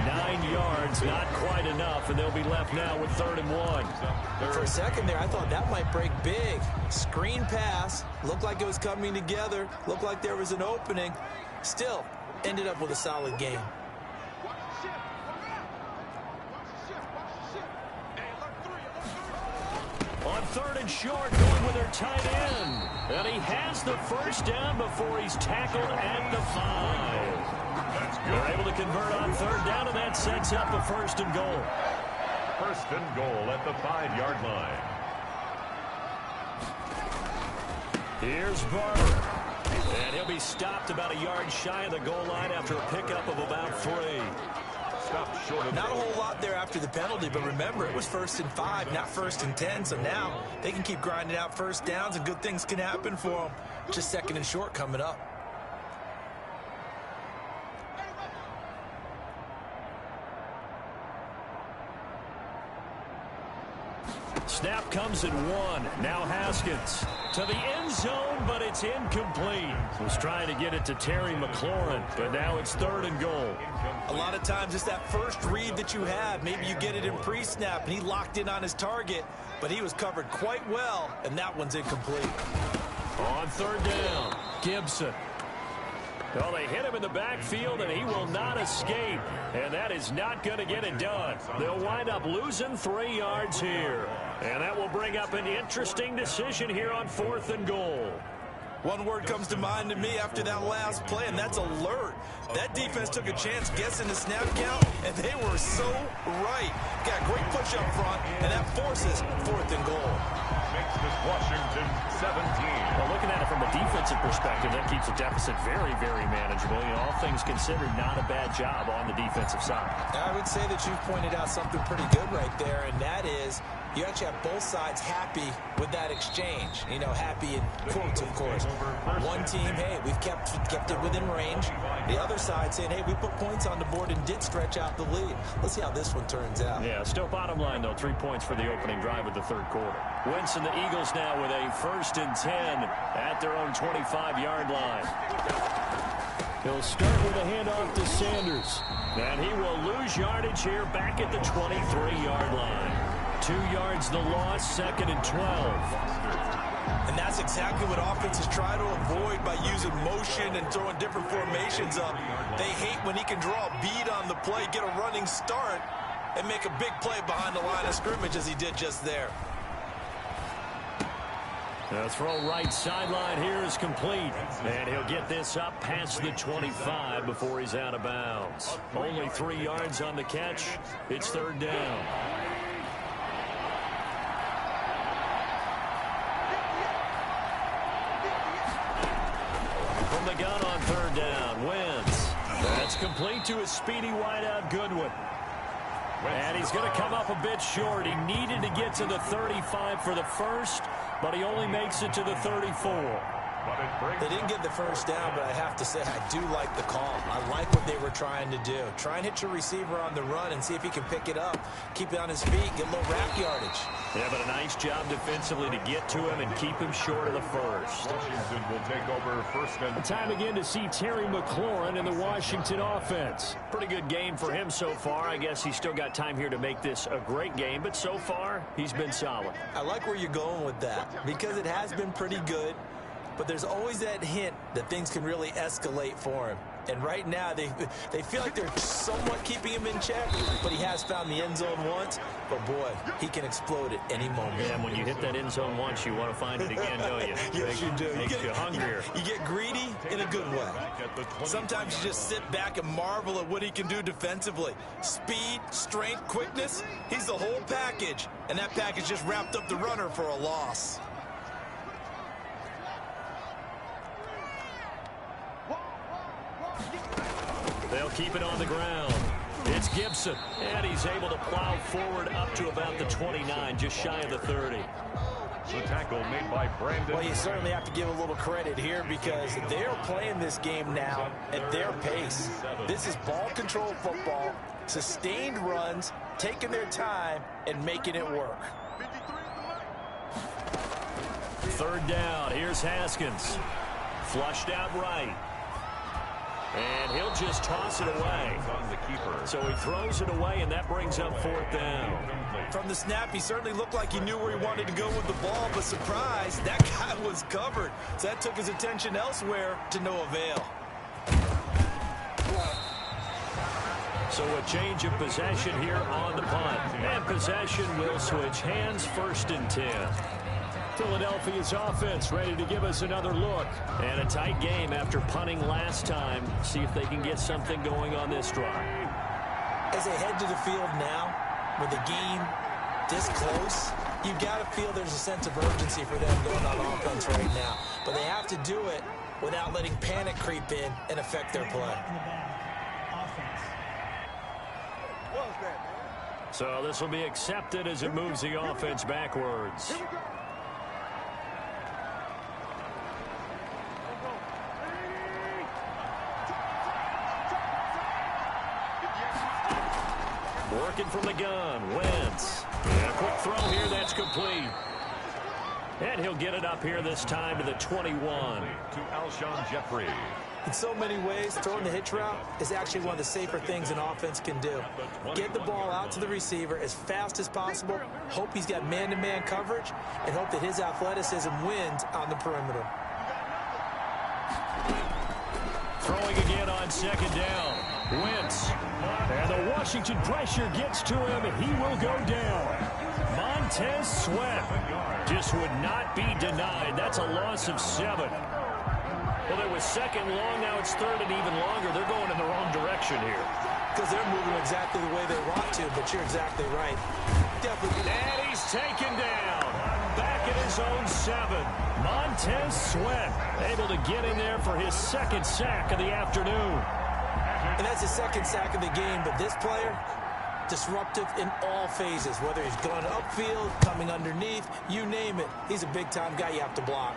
9 yards, not quite enough, and they'll be left now with 3rd and 1. For a second there, I thought that might break big. Screen pass, looked like it was coming together, looked like there was an opening. Still, ended up with a solid game. On 3rd and short, going with their tight end. And he has the first down before he's tackled at the 5. They're able to convert on 3rd down, and that sets up a 1st and goal. 1st and goal at the 5-yard line. Here's Barber. And he'll be stopped about a yard shy of the goal line after a pickup of about 3. Stopped short of Not a whole lot there after the penalty, but remember, it was 1st and 5, not 1st and 10. So now they can keep grinding out first downs, and good things can happen for them. Just 2nd and short coming up. Snap comes at 1. Now Haskins to the end zone, but it's incomplete. Was trying to get it to Terry McLaurin, but now it's 3rd and goal. A lot of times it's that first read that you have. Maybe you get it in pre-snap, and he locked in on his target, but he was covered quite well, and that one's incomplete. On 3rd down, Gibson. Well, they hit him in the backfield, and he will not escape. And that is not going to get it done. They'll wind up losing 3 yards here. And that will bring up an interesting decision here on 4th and goal. One word comes to mind to me after that last play, and that's alert. That defense took a chance guessing the snap count, and they were so right. Got a great push up front, and that forces 4th and goal. makes this Washington 17. Well, looking at it from a defensive perspective, that keeps the deficit very, very manageable. You know, all things considered, not a bad job on the defensive side. I would say that you've pointed out something pretty good right there, and that is you actually have both sides happy with that exchange. You know, happy in quotes, of course. One team, hey, we've kept it within range. The other side saying, hey, we put points on the board and did stretch out the lead. Let's see how this one turns out. Yeah, still bottom line, though, 3 points for the opening drive of the 3rd quarter. Wentz and the Eagles now with a 1st and 10 at their own 25-yard line. He'll start with a handoff to Sanders. And he will lose yardage here back at the 23-yard line. 2 yards the loss, 2nd and 12. And that's exactly what offenses try to avoid by using motion and throwing different formations up. They hate when he can draw a bead on the play, get a running start, and make a big play behind the line of scrimmage as he did just there. The throw right sideline here is complete. And he'll get this up past the 25 before he's out of bounds. Only 3 yards on the catch. It's 3rd down. From the gun on 3rd down, Wentz. That's complete to his speedy wideout, Goodwin. And he's going to come up a bit short. He needed to get to the 35 for the first, but he only makes it to the 34. They didn't get the first down, but I have to say I do like the call. I like what they were trying to do. Try and hit your receiver on the run and see if he can pick it up, keep it on his feet, get a little wrap yardage. Yeah, but a nice job defensively to get to him and keep him short of the first. Washington will take over 1st and Time again to see Terry McLaurin in the Washington offense. Pretty good game for him so far. I guess he's still got time here to make this a great game, but so far he's been solid. I like where you're going with that because it has been pretty good. But there's always that hint that things can really escalate for him. And right now, they feel like they're somewhat keeping him in check, but he has found the end zone once. But, boy, he can explode at any moment. Yeah, when you hit that end zone once, you want to find it again, don't you? Yes, you do. Makes you hungrier. You get greedy in a good way. Sometimes you just sit back and marvel at what he can do defensively. Speed, strength, quickness, he's the whole package. And that package just wrapped up the runner for a loss. They'll keep it on the ground. It's Gibson, and he's able to plow forward up to about the 29, just shy of the 30. the tackle made by Brandon. Well, you certainly have to give a little credit here because they're playing this game now at their pace. This is ball control football, sustained runs, taking their time, and making it work. 3rd down. Here's Haskins. Flushed out right. And he'll just toss it away. So he throws it away, and that brings up 4th down. From the snap, he certainly looked like he knew where he wanted to go with the ball, but surprise, that guy was covered. So that took his attention elsewhere to no avail. So a change of possession here on the punt. And possession will switch hands, 1st and 10. Philadelphia's offense ready to give us another look. And a tight game after punting last time. See if they can get something going on this drive. As they head to the field now, with the game this close, you've got to feel there's a sense of urgency for them going on offense right now. But they have to do it without letting panic creep in and affect their play. In the back. Offense. So this will be accepted as it moves the offense backwards. Working from the gun, Wentz. And a quick throw here, that's complete. And he'll get it up here this time to the 21. To Alshon Jeffrey. In so many ways, throwing the hitch route is actually one of the safer things an offense can do. Get the ball out to the receiver as fast as possible, hope he's got man-to-man coverage, and hope that his athleticism wins on the perimeter. Throwing again on second down. Wentz. And the Washington pressure gets to him, and he will go down. Montez Sweat just would not be denied. That's a loss of 7. Well, it was second long. Now it's third and even longer. They're going in the wrong direction here. Because they're moving exactly the way they want to, but you're exactly right. Definitely. And he's taken down. Back at his own 7. Montez Sweat able to get in there for his second sack of the afternoon. And that's his second sack of the game, but this player, disruptive in all phases, whether he's going upfield, coming underneath, you name it. He's a big-time guy you have to block.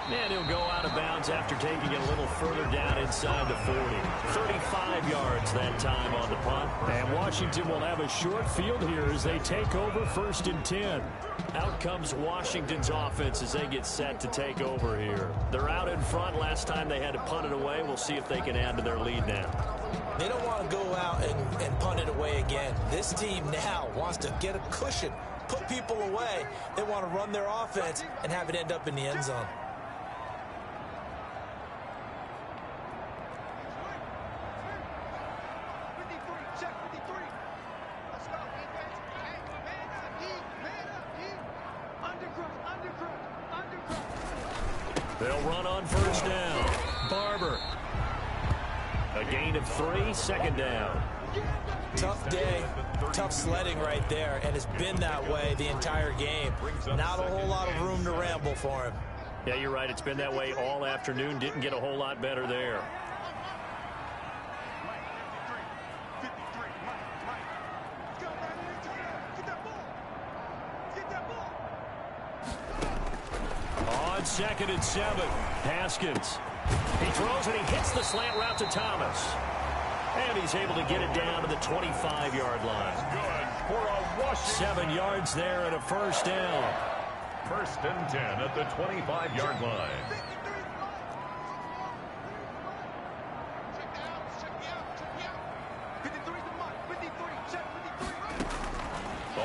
And he'll go out of bounds after taking it a little further down inside the 40. 35 yards that time on the punt. And Washington will have a short field here as they take over 1st and 10. Out comes Washington's offense as they get set to take over here. They're out in front. Last time they had to punt it away. We'll see if they can add to their lead now. They don't want to go out and punt it away again. This team now wants to get a cushion, put people away. They want to run their offense and have it end up in the end zone. They'll run on 1st down. Barber. A gain of 3, 2nd down. Tough day, tough sledding right there, and it's been that way the entire game. Not a whole lot of room to ramble for him. Yeah, you're right. It's been that way all afternoon. Didn't get a whole lot better there. On 2nd and 7, Haskins. He throws and he hits the slant route to Thomas. And he's able to get it down to the 25-yard line. Good for a Washington. 7 yards there and a 1st down. 1st and 10 at the 25-yard line.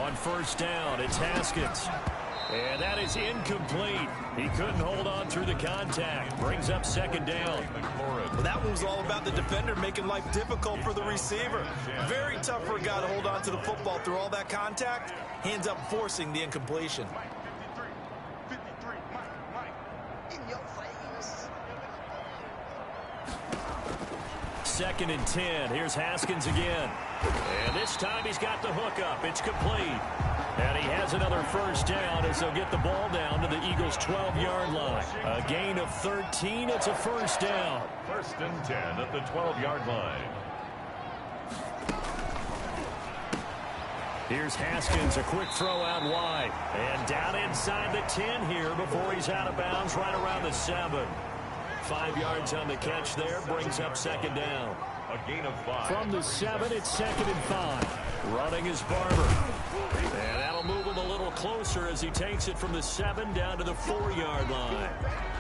On 1st down, it's Haskins. And that is incomplete. He couldn't hold on through the contact. Brings up 2nd down. Well, that one was all about the defender making life difficult for the receiver. Very tough for a guy to hold on to the football through all that contact. He ends up forcing the incompletion. Second and 10. Here's Haskins again. And this time he's got the hook up. It's complete. And he has another 1st down as they'll get the ball down to the Eagles' 12-yard line. A gain of 13. It's a 1st down. 1st and 10 at the 12-yard line. Here's Haskins, a quick throw out wide. And down inside the 10 here before he's out of bounds right around the 7. 5 yards on the catch there, brings up 2nd down. A gain of 5. From the 7, it's 2nd and 5. Running is Barber. And that'll move him a little closer as he takes it from the 7 down to the 4-yard line.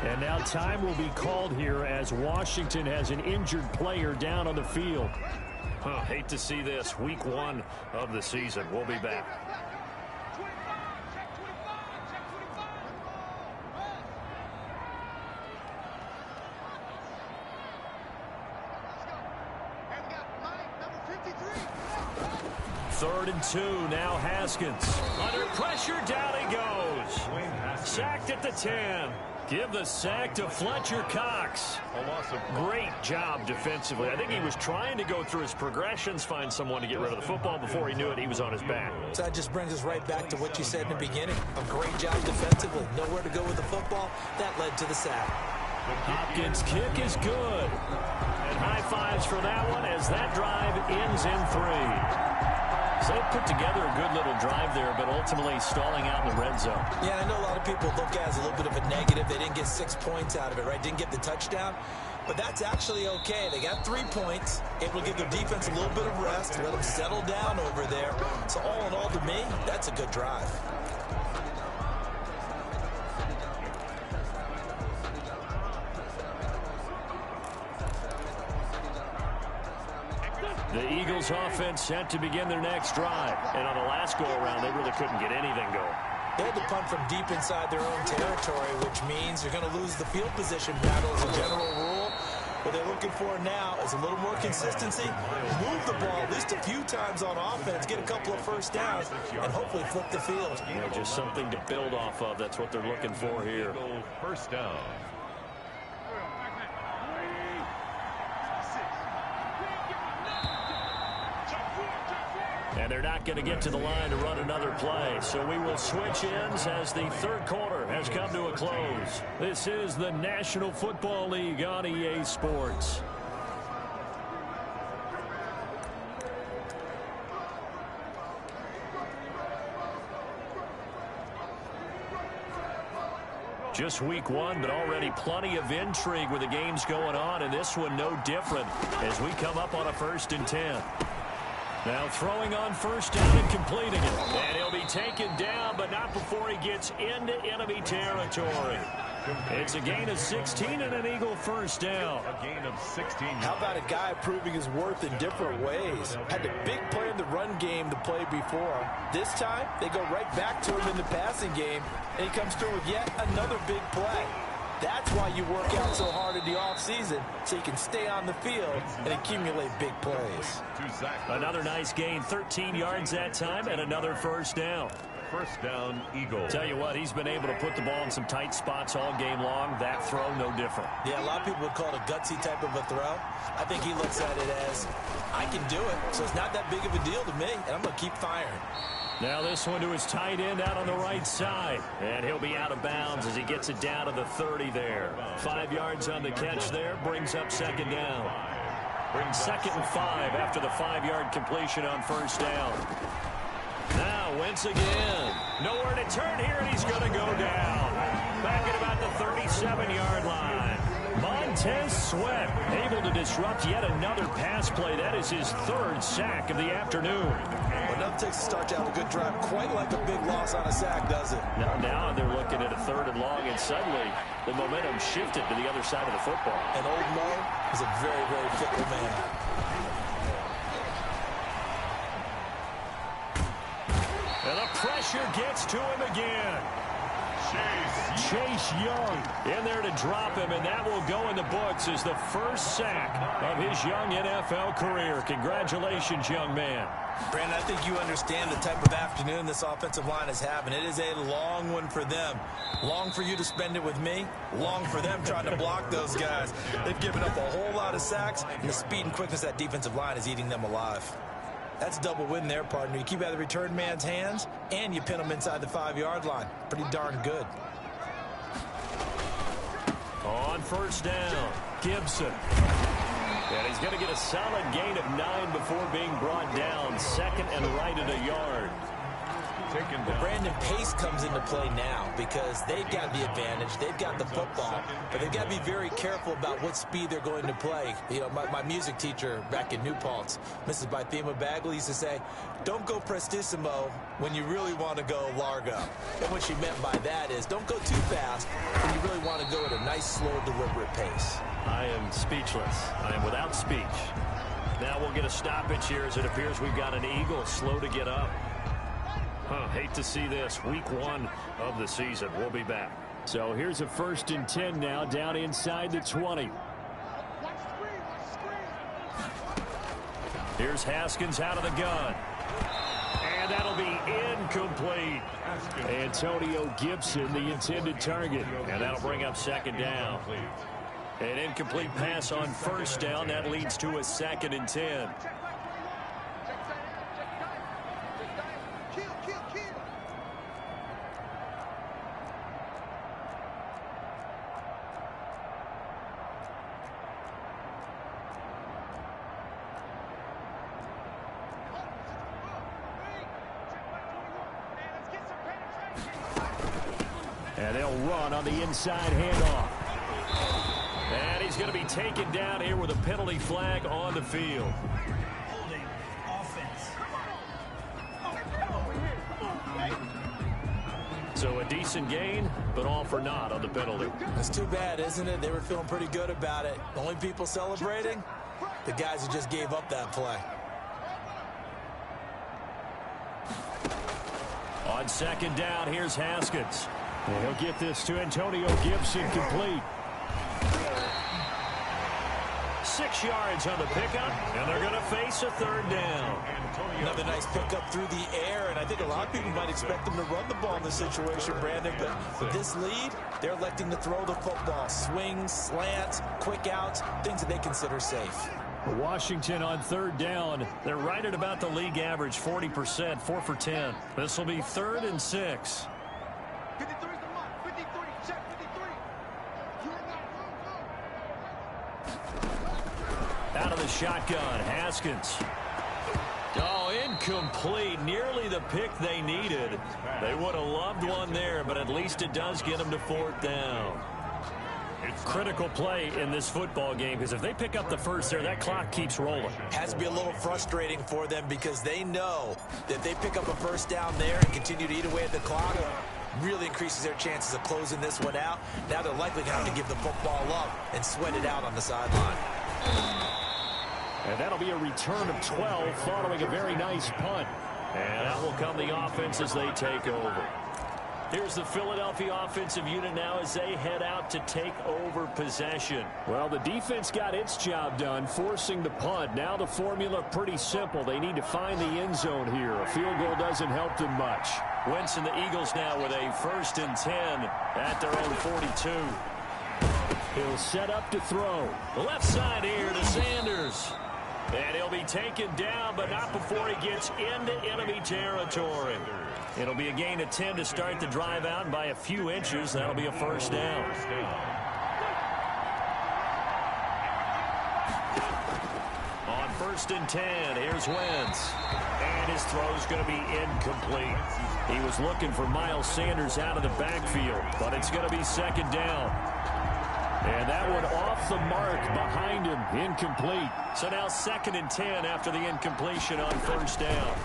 And now time will be called here as Washington has an injured player down on the field. Hate to see this. Week 1 of the season. We'll be back. Third and 2, now Haskins. Under pressure, down he goes. Sacked at the 10. Give the sack to Fletcher Cox. A loss of Great job defensively. I think he was trying to go through his progressions, find someone to get rid of the football. Before he knew it, he was on his back. So that just brings us right back to what you said in the beginning. A great job defensively. Nowhere to go with the football. That led to the sack. Hopkins' kick is good. And high fives for that one as that drive ends in 3. So they put together a good little drive there, but ultimately stalling out in the red zone. Yeah, I know a lot of people look at it as a little bit of a negative. They didn't get 6 points out of it, right? Didn't get the touchdown. But that's actually okay. They got 3 points. Able to give their defense a little bit of rest, let them settle down over there. So all in all, to me, that's a good drive. The Eagles offense set to begin their next drive. And on the last go-around, they really couldn't get anything going. They had to punt from deep inside their own territory, which means you're going to lose the field position battle as a general rule. What they're looking for now is a little more consistency. Move the ball at least a few times on offense, get a couple of first downs, and hopefully flip the field. Yeah, just something to build off of. That's what they're looking for here. first down. And they're not going to get to the line to run another play. So we will switch ends as the third quarter has come to a close. This is the National Football League on EA Sports. Just week 1, but already plenty of intrigue with the games going on, and this one no different as we come up on a 1st and 10. Now throwing on first down and completing it. And he'll be taken down, but not before he gets into enemy territory. It's a gain of 16 and an Eagle first down. A gain of 16. How about a guy proving his worth in different ways? Had a big play in the run game to play before. This time, they go right back to him in the passing game, and he comes through with yet another big play. That's why you work out so hard in the offseason, so you can stay on the field and accumulate big plays. Another nice gain, 13 yards that time, and another first down. First down, Eagle. Tell you what, he's been able to put the ball in some tight spots all game long. That throw, no different. Yeah, a lot of people would call it a gutsy type of a throw. I think he looks at it as, I can do it, so it's not that big of a deal to me, and I'm going to keep firing. Now this one to his tight end out on the right side. And he'll be out of bounds as he gets it down to the 30 there. 5 yards on the catch there, brings up second down. 2nd and 5 after the 5-yard completion on first down. Now Wentz again. Nowhere to turn here, and he's going to go down. Back at about the 37-yard line. Montez Sweat able to disrupt yet another pass play. That is his 3rd sack of the afternoon. Well, nothing takes a start to have a good drive quite like a big loss on a sack, does it? Now they're looking at a 3rd and long, and suddenly the momentum shifted to the other side of the football. And old Mo is a very, very fickle man. And the pressure gets to him again. Chase Young in there to drop him, and that will go in the books as the first sack of his young NFL career. Congratulations, young man. Brandon, I think you understand the type of afternoon this offensive line is having. It is a long one for them. Long for you to spend it with me. Long for them trying to block those guys. They've given up a whole lot of sacks, and the speed and quickness of that defensive line is eating them alive. That's a double win there, partner. You keep out of the return man's hands, and you pin them inside the 5-yard line. Pretty darn good. On first down, Gibson. And he's going to get a solid gain of 9 before being brought down. 2nd and right at a yard. Well, Brandon, pace comes into play now because they've got the advantage. They've got the football, but they've got to be very careful about what speed they're going to play. You know, my music teacher back in New Paltz, Mrs. Bythema Bagley, used to say, don't go prestissimo when you really want to go largo. And what she meant by that is don't go too fast when you really want to go at a nice, slow, deliberate pace. I am speechless. I am without speech. Now we'll get a stoppage here as it appears we've got an Eagle slow to get up. Hate to see this. Week 1 of the season. We'll be back. So here's a 1st and 10 now down inside the 20. Here's Haskins out of the gun. And that'll be incomplete. Antonio Gibson, the intended target. And that'll bring up second down. An incomplete pass on first down. That leads to a 2nd and 10. And they'll run on the inside handoff. And he's going to be taken down here with a penalty flag on the field. Holding offense. So a decent gain, but all for naught on the penalty. That's too bad, isn't it? They were feeling pretty good about it. The only people celebrating, the guys who just gave up that play. On second down, here's Haskins. And he'll get this to Antonio Gibson complete. 6 yards on the pickup, and they're going to face a 3rd down. Another nice pickup through the air, and I think a lot of people might expect them to run the ball in this situation, Brandon, but with this lead, they're electing to throw the football. Swings, slants, quick outs, things that they consider safe. Washington on 3rd down. They're right at about the league average, 40%, 4 for 10. This will be 3rd and 6. 53 is the mark. 53. Check 53. Out of the shotgun, Haskins. Oh, incomplete. Nearly the pick they needed. They would have loved one there, but at least it does get them to 4th down. Critical play in this football game, because if they pick up the first there, that clock keeps rolling. Has to be a little frustrating for them because they know that they pick up a first down there and continue to eat away at the clock. Really increases their chances of closing this one out. Now they're likely going to have to give the football up and sweat it out on the sideline. And that'll be a return of 12 following a very nice punt. And out will come the offense as they take over. Here's the Philadelphia offensive unit now as they head out to take over possession. Well, the defense got its job done, forcing the punt. Now the formula pretty simple. They need to find the end zone here. A field goal doesn't help them much. Wentz and the Eagles now with a 1st and 10 at their own 42. He'll set up to throw. Left side here to Sanders. And he'll be taken down, but not before he gets into enemy territory. It'll be a gain of 10 to start the drive out by a few inches. That'll be a 1st down. On 1st and 10, here's Wentz. And his throw's going to be incomplete. He was looking for Miles Sanders out of the backfield, but it's going to be 2nd down. And that one off the mark behind him, incomplete. So now 2nd and 10 after the incompletion on 1st down.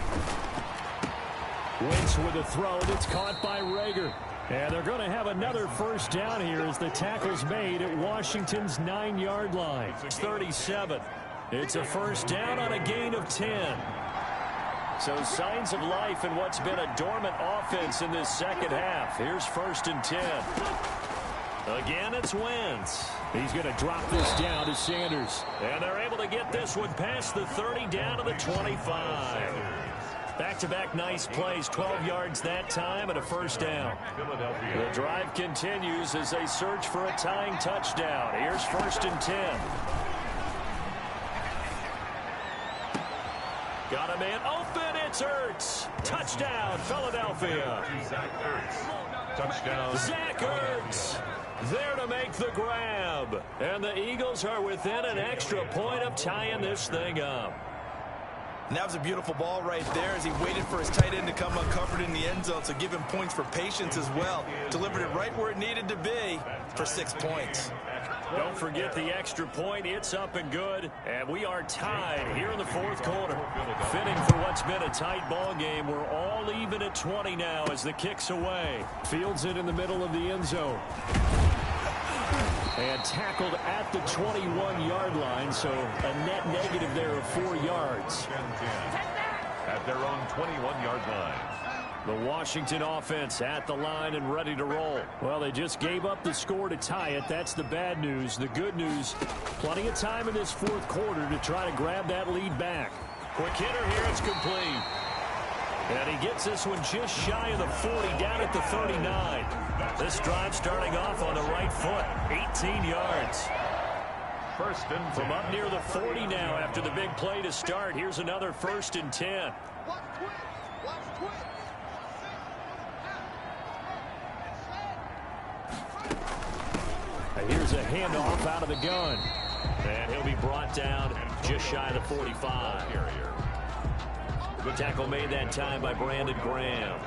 Wentz with a throw that's caught by Reagor. And they're going to have another 1st down here as the tackle's made at Washington's 9-yard line. It's 37. It's a 1st down on a gain of 10. So signs of life in what's been a dormant offense in this 2nd half. Here's 1st and 10. Again, it's Wentz. He's going to drop this down to Sanders. And they're able to get this one past the 30 down to the 25. Back-to-back nice plays, 12 yards that time and a 1st down. The drive continues as they search for a tying touchdown. Here's 1st and 10. Got a man open, it's Ertz. Touchdown, Philadelphia. Touchdown. Zach Ertz there to make the grab. And the Eagles are within an extra point of tying this thing up. And that was a beautiful ball right there as he waited for his tight end to come uncovered in the end zone, so give him points for patience as well. Delivered it right where it needed to be for 6 points. Don't forget the extra point. It's up and good. And we are tied here in the 4th quarter. Fitting for what's been a tight ball game. We're all even at 20 now as the kick's away. Fields it in the middle of the end zone. And tackled at the 21-yard line, so a net negative there of 4 yards. At their own 21-yard line. The Washington offense at the line and ready to roll. Well, they just gave up the score to tie it. That's the bad news. The good news, plenty of time in this 4th quarter to try to grab that lead back. Quick hitter here, it's complete. And he gets this one just shy of the 40, down at the 39. This drive starting off on the right foot, 18 yards. First and 10. From up near the 40 now after the big play to start. Here's another 1st and 10. Here's a handoff out of the gun. And he'll be brought down just shy of the 45. Good tackle made that time by Brandon Graham.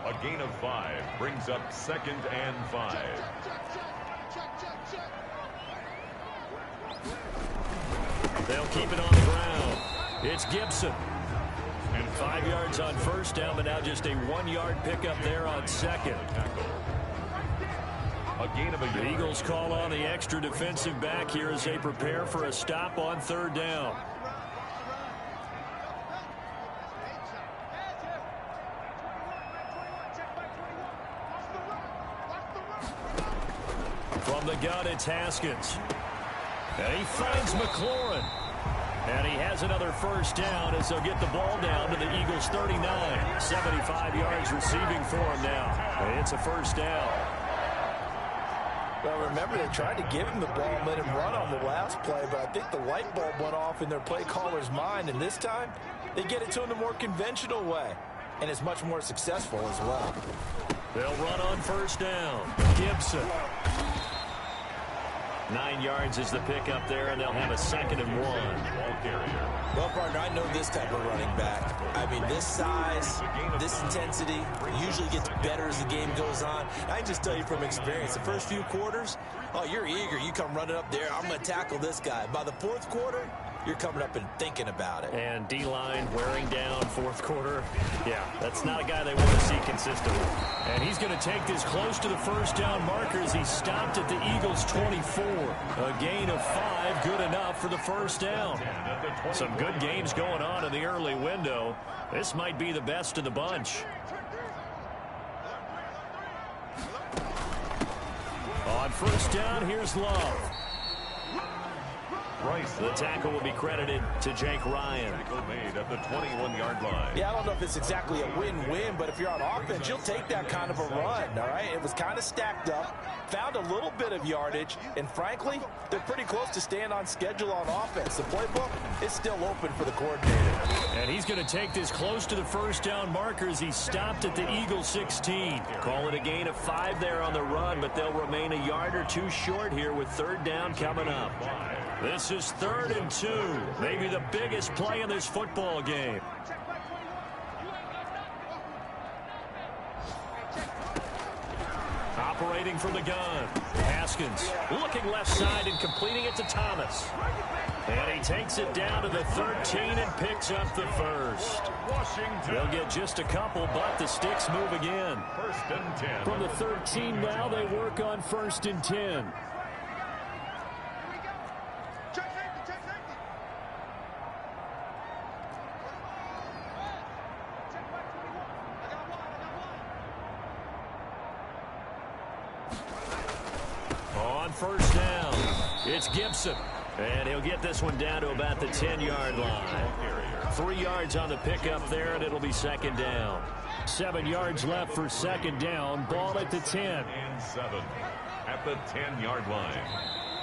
A gain of 5 brings up 2nd and 5. They'll keep it on the ground. It's Gibson. And 5 yards on 1st down, but now just a 1-yard pickup there on 2nd. A gain of a yard. The Eagles call on the extra defensive back here as they prepare for a stop on 3rd down. From the gun, it's Haskins. And he finds McLaurin. And he has another 1st down as they'll get the ball down to the Eagles' 39. 75 yards receiving for him now. And it's a 1st down. Well, remember, they tried to give him the ball and let him run on the last play, but I think the light bulb went off in their play caller's mind, and this time they get it to him the more conventional way, and it's much more successful as well. They'll run on 1st down. Gibson. 9 yards is the pickup there, and they'll have a 2nd and 1. Ball carrier. Well, partner, I know this type of running back. I mean, this size, this intensity usually gets better as the game goes on. I can just tell you from experience, the first few quarters, oh, you're eager. You come running up there, I'm going to tackle this guy. By the 4th quarter, you're coming up and thinking about it. And D-line wearing down 4th quarter. Yeah, that's not a guy they want to see consistently. And he's going to take this close to the 1st down marker as he stopped at the Eagles' 24. A gain of 5, good enough for the 1st down. Some good games going on in the early window. This might be the best of the bunch. On 1st down, here's Love. The tackle will be credited to Jake Ryan. Tackle made at the 21-yard line. Yeah, I don't know if it's exactly a win-win, but if you're on offense, you'll take that kind of a run, all right? It was kind of stacked up, found a little bit of yardage, and frankly, they're pretty close to staying on schedule on offense. The playbook is still open for the coordinator. And he's going to take this close to the 1st down marker as he stopped at the Eagles' 16. Call it a gain of 5 there on the run, but they'll remain a yard or 2 short here with 3rd down coming up. This is 3rd and 2. Maybe the biggest play in this football game. Operating from the gun. Haskins looking left side and completing it to Thomas. And he takes it down to the 13 and picks up the 1st. They'll get just a couple, but the sticks move again. 1st and 10. From the 13 now, they work on 1st and 10. On 1st down, it's Gibson. And he'll get this one down to about the 10-yard line. 3 yards on the pickup there, and it'll be 2nd down. 7 yards left for 2nd down. Ball at the 10. And 7 at the 10-yard line.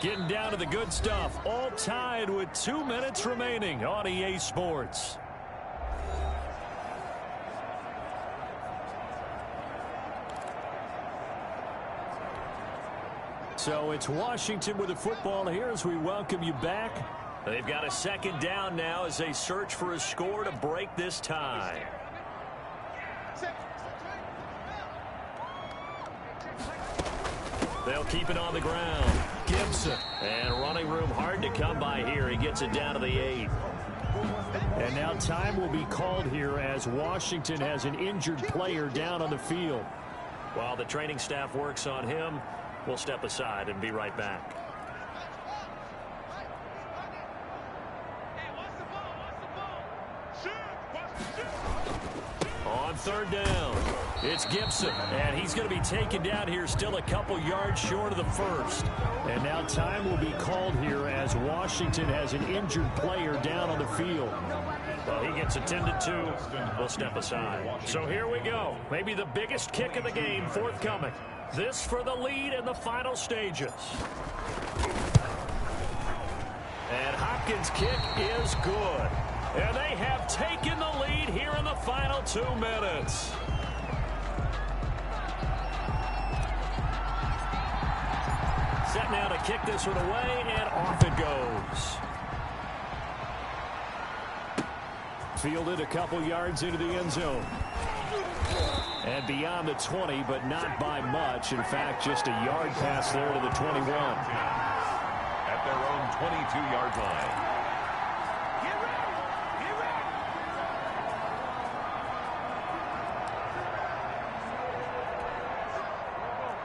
Getting down to the good stuff. All tied with 2 minutes remaining on EA Sports. So it's Washington with the football here as we welcome you back. They've got a 2nd down now as they search for a score to break this tie. They'll keep it on the ground. Gibson. And running room hard to come by here. He gets it down to the 8. And now time will be called here as Washington has an injured player down on the field. While the training staff works on him, we'll step aside and be right back. On 3rd down, it's Gibson, and he's going to be taken down here still a couple yards short of the 1st. And now time will be called here as Washington has an injured player down on the field. Well, he gets attended to. We'll step aside. So here we go. Maybe the biggest kick of the game forthcoming. This for the lead in the final stages. And Hopkins' kick is good. And they have taken the lead here in the final 2 minutes. Set now to kick this one away, and off it goes. Fielded a couple yards into the end zone. And beyond the 20, but not by much. In fact, just a yard pass there to the 21. At their own 22-yard line.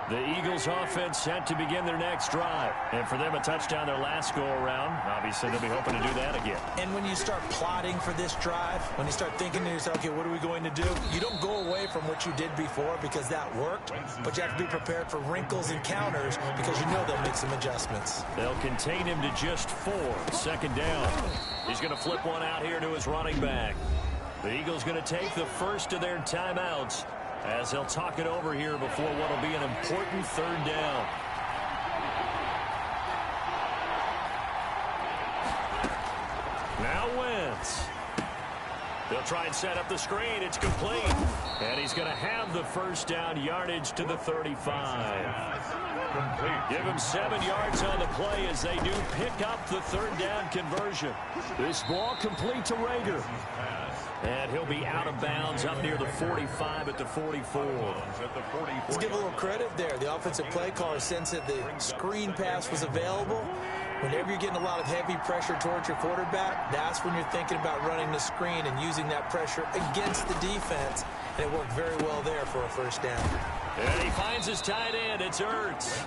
The Eagles offense set to begin their next drive. And for them, a touchdown their last go-around. Obviously, they'll be hoping to do that again. And when you start plotting for this drive, when you start thinking to yourself, okay, what are we going to do? You don't go away from what you did before because that worked, but you have to be prepared for wrinkles and counters because you know they'll make some adjustments. They'll contain him to just 4. Second down. He's going to flip one out here to his running back. The Eagles going to take the first of their timeouts as they'll talk it over here before what will be an important third down. Now Wentz. They'll try and set up the screen. It's complete. And he's going to have the first down yardage to the 35. Complete. Give him 7 yards on the play as they do pick up the third down conversion. This ball complete to Rager. And he'll be out of bounds up near the 45 at the 44. Let's give a little credit there. The offensive play caller sensed that the screen pass was available. Whenever you're getting a lot of heavy pressure towards your quarterback, that's when you're thinking about running the screen and using that pressure against the defense. And it worked very well there for a first down. And he finds his tight end. It's Ertz.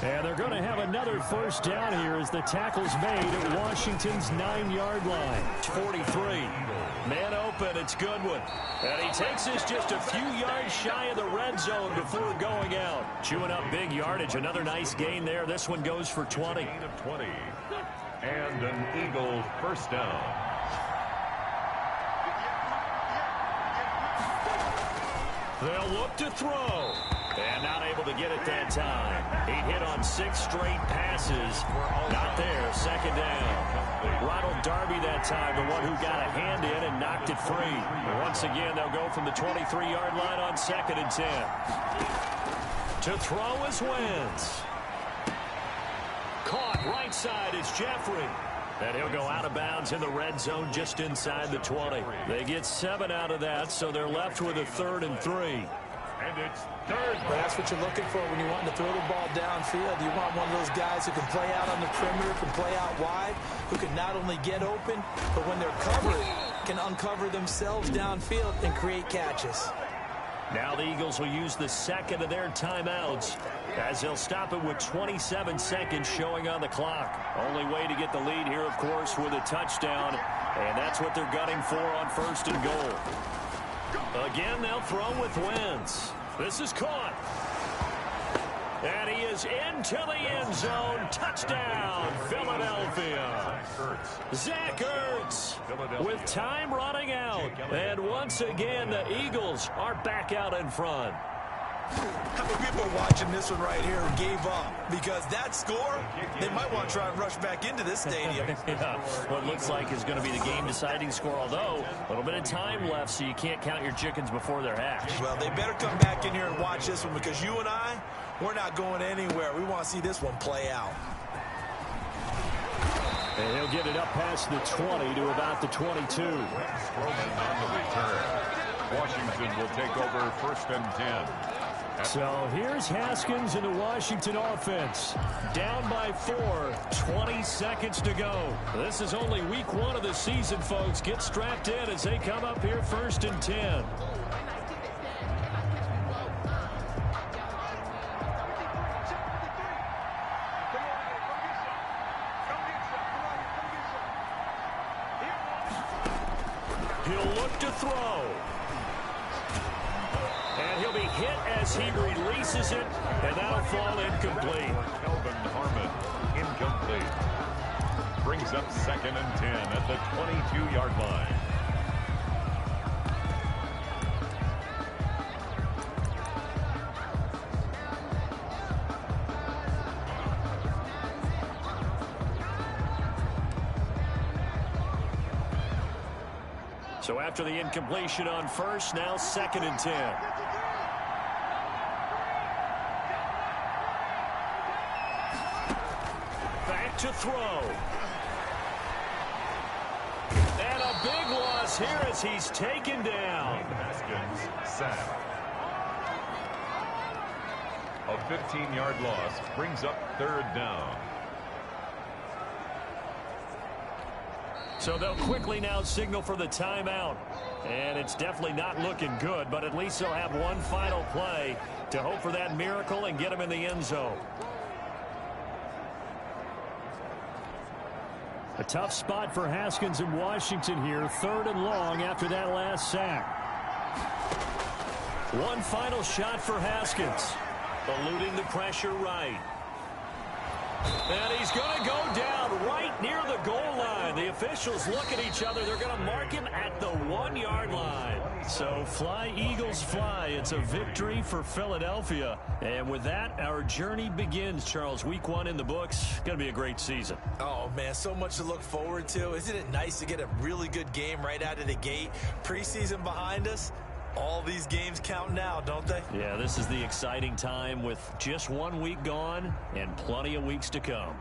And they're going to have another first down here as the tackle's made at Washington's 9-yard line. 43. Man open. It's Goodwin. And he takes this just a few yards shy of the red zone before going out. Chewing up big yardage. Another nice gain there. This one goes for 20. Gain of 20. And an Eagle first down. They'll look to throw. And not able to get it that time. He hit on 6 straight passes. Not there. Second down. Ronald Darby that time, the one who got a hand in and knocked it free. Once again, they'll go from the 23-yard line on 2nd and 10. To throw is Wentz. Caught right side is Jeffrey. And he'll go out of bounds in the red zone just inside the 20. They get 7 out of that, so they're left with a 3rd and 3. And it's third. Well, that's what you're looking for when you want to throw the ball downfield. You want one of those guys who can play out on the perimeter, can play out wide, who can not only get open, but when they're covered, can uncover themselves downfield and create catches. Now the Eagles will use the second of their timeouts as they'll stop it with 27 seconds showing on the clock. Only way to get the lead here, of course, with a touchdown, and that's what they're gunning for on 1st and goal. Again, they'll throw with Wentz. This is caught. And he is into the end zone. Touchdown, Philadelphia. Zach Ertz with time running out. And once again, the Eagles are back out in front. How many people are watching this one right here who gave up? Because that score, they might want to try and rush back into this stadium. Yeah, what looks like is going to be the game-deciding score, although a little bit of time left, so you can't count your chickens before they're hatched. Well, they better come back in here and watch this one because you and I, we're not going anywhere. We want to see this one play out. And he'll get it up past the 20 to about the 22. Strowman on the return. Washington will take over 1st and 10. So here's Haskins in the Washington offense. Down by 4, 20 seconds to go. This is only week 1 of the season, folks. Get strapped in as they come up here 1st and 10. He'll look to throw. And he'll be hit as he releases it, and that'll fall incomplete. Kelvin Harmon, incomplete. brings up 2nd and 10 at the 22-yard line. So after the incompletion on first, now 2nd and 10. Back to throw. And a big loss here as he's taken down. Haskins sacked. A 15-yard loss brings up 3rd down. So they'll quickly now signal for the timeout. And it's definitely not looking good, but at least they'll have one final play to hope for that miracle and get him in the end zone. A tough spot for Haskins in Washington here. 3rd and long after that last sack. One final shot for Haskins. Eluding the pressure right. And he's going to go down right near the goal line. The officials look at each other. They're going to mark him at the 1-yard line. So fly, Eagles, fly. It's a victory for Philadelphia. And with that, our journey begins, Charles. Week 1 in the books. Going to be a great season. Oh, man, so much to look forward to. Isn't it nice to get a really good game right out of the gate? Preseason behind us. All these games count now, don't they? Yeah, this is the exciting time with just 1 week gone and plenty of weeks to come.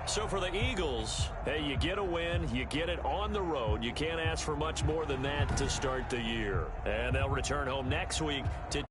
So for the Eagles, hey, you get a win, you get it on the road. You can't ask for much more than that to start the year. And they'll return home next week to